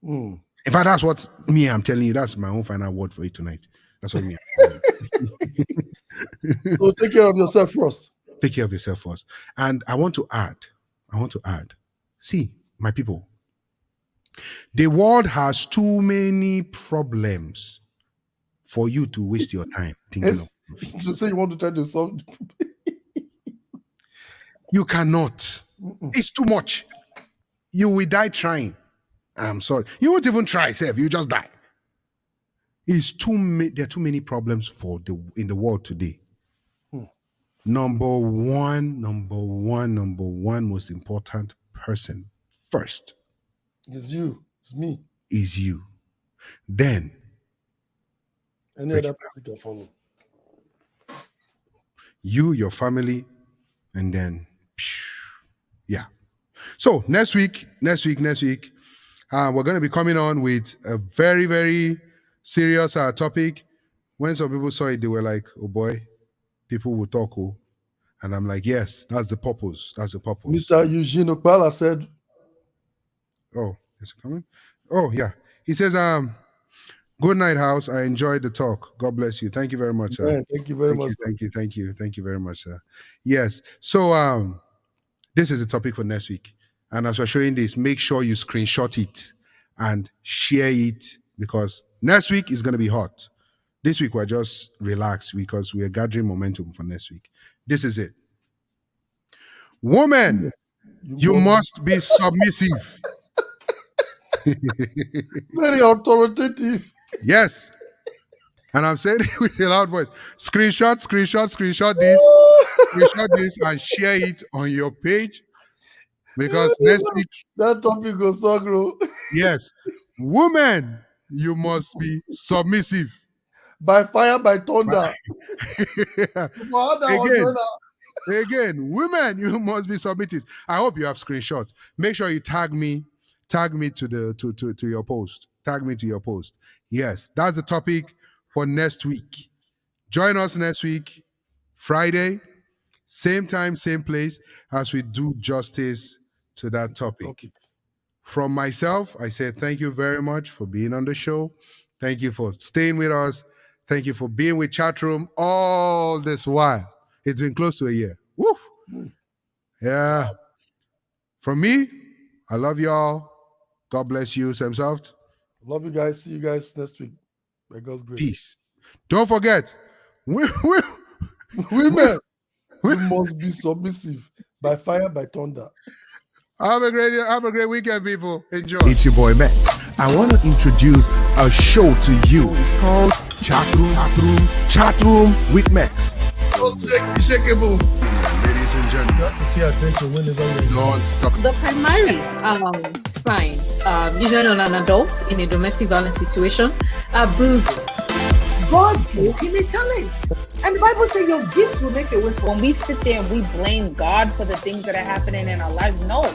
In fact, that's what I'm telling you. That's my own final word for you tonight. That's what I'm telling you. So take care of yourself first. Take care of yourself first. And I want to add, see, my people, the world has too many problems for you to waste your time thinking of it. So say you want to try to solve. You cannot. It's too much. You will die trying. I'm sorry. You won't even try, Seth. You just die. It's there are too many problems in the world today. Number one most important person first. It's you. It's me. Is you. Then any other person can follow. You, your family, and then yeah. So next week, we're going to be coming on with a very, very serious topic. When some people saw it, they were like, "Oh boy, people will talk." Oh, and I'm like, "Yes, that's the purpose. That's the purpose." Mr. Eugene Okpala said, "Oh, is it coming? Oh yeah." He says, good night, house. I enjoyed the talk. God bless you. Thank you very much, sir. Yeah, thank you very much. Thank you very much, sir. Yes. So this is the topic for next week. And as we're showing this, make sure you screenshot it and share it, because next week is going to be hot. This week we're just relaxed because we are gathering momentum for next week. This is it. Woman, you must be submissive. Very authoritative. Yes. And I'm saying it with a loud voice. Screenshot this and share it on your page. Because next week, that topic goes so grow. Yes. Woman, you must be submissive. By fire, by thunder. Again, women, you must be submitted. I hope you have screenshot. Make sure you tag me to your post. Tag me to your post. Yes, that's the topic for next week. Join us next week, Friday, same time, same place, as we do justice to that topic. From myself, I say thank you very much for being on the show. Thank you for staying with us. Thank you for being with Chatroom all this while. It's been close to a year. Woo! Yeah. From me, I love y'all. God bless you. Sam Soft. Love you guys. See you guys next week. By God's grace. Peace. Don't forget, women, you must be submissive. By fire, by thunder. Have a great weekend, people. Enjoy. It's your boy Max. I want to introduce a show to you. It's called Chatroom with Mex. Ladies and gentlemen, pay attention whenever you're the primary sign, usually on an adult in a domestic violence situation, are bruises. God gave him a talent. And the Bible says your gift will make a way for. When we sit there and we blame God for the things that are happening in our lives, no.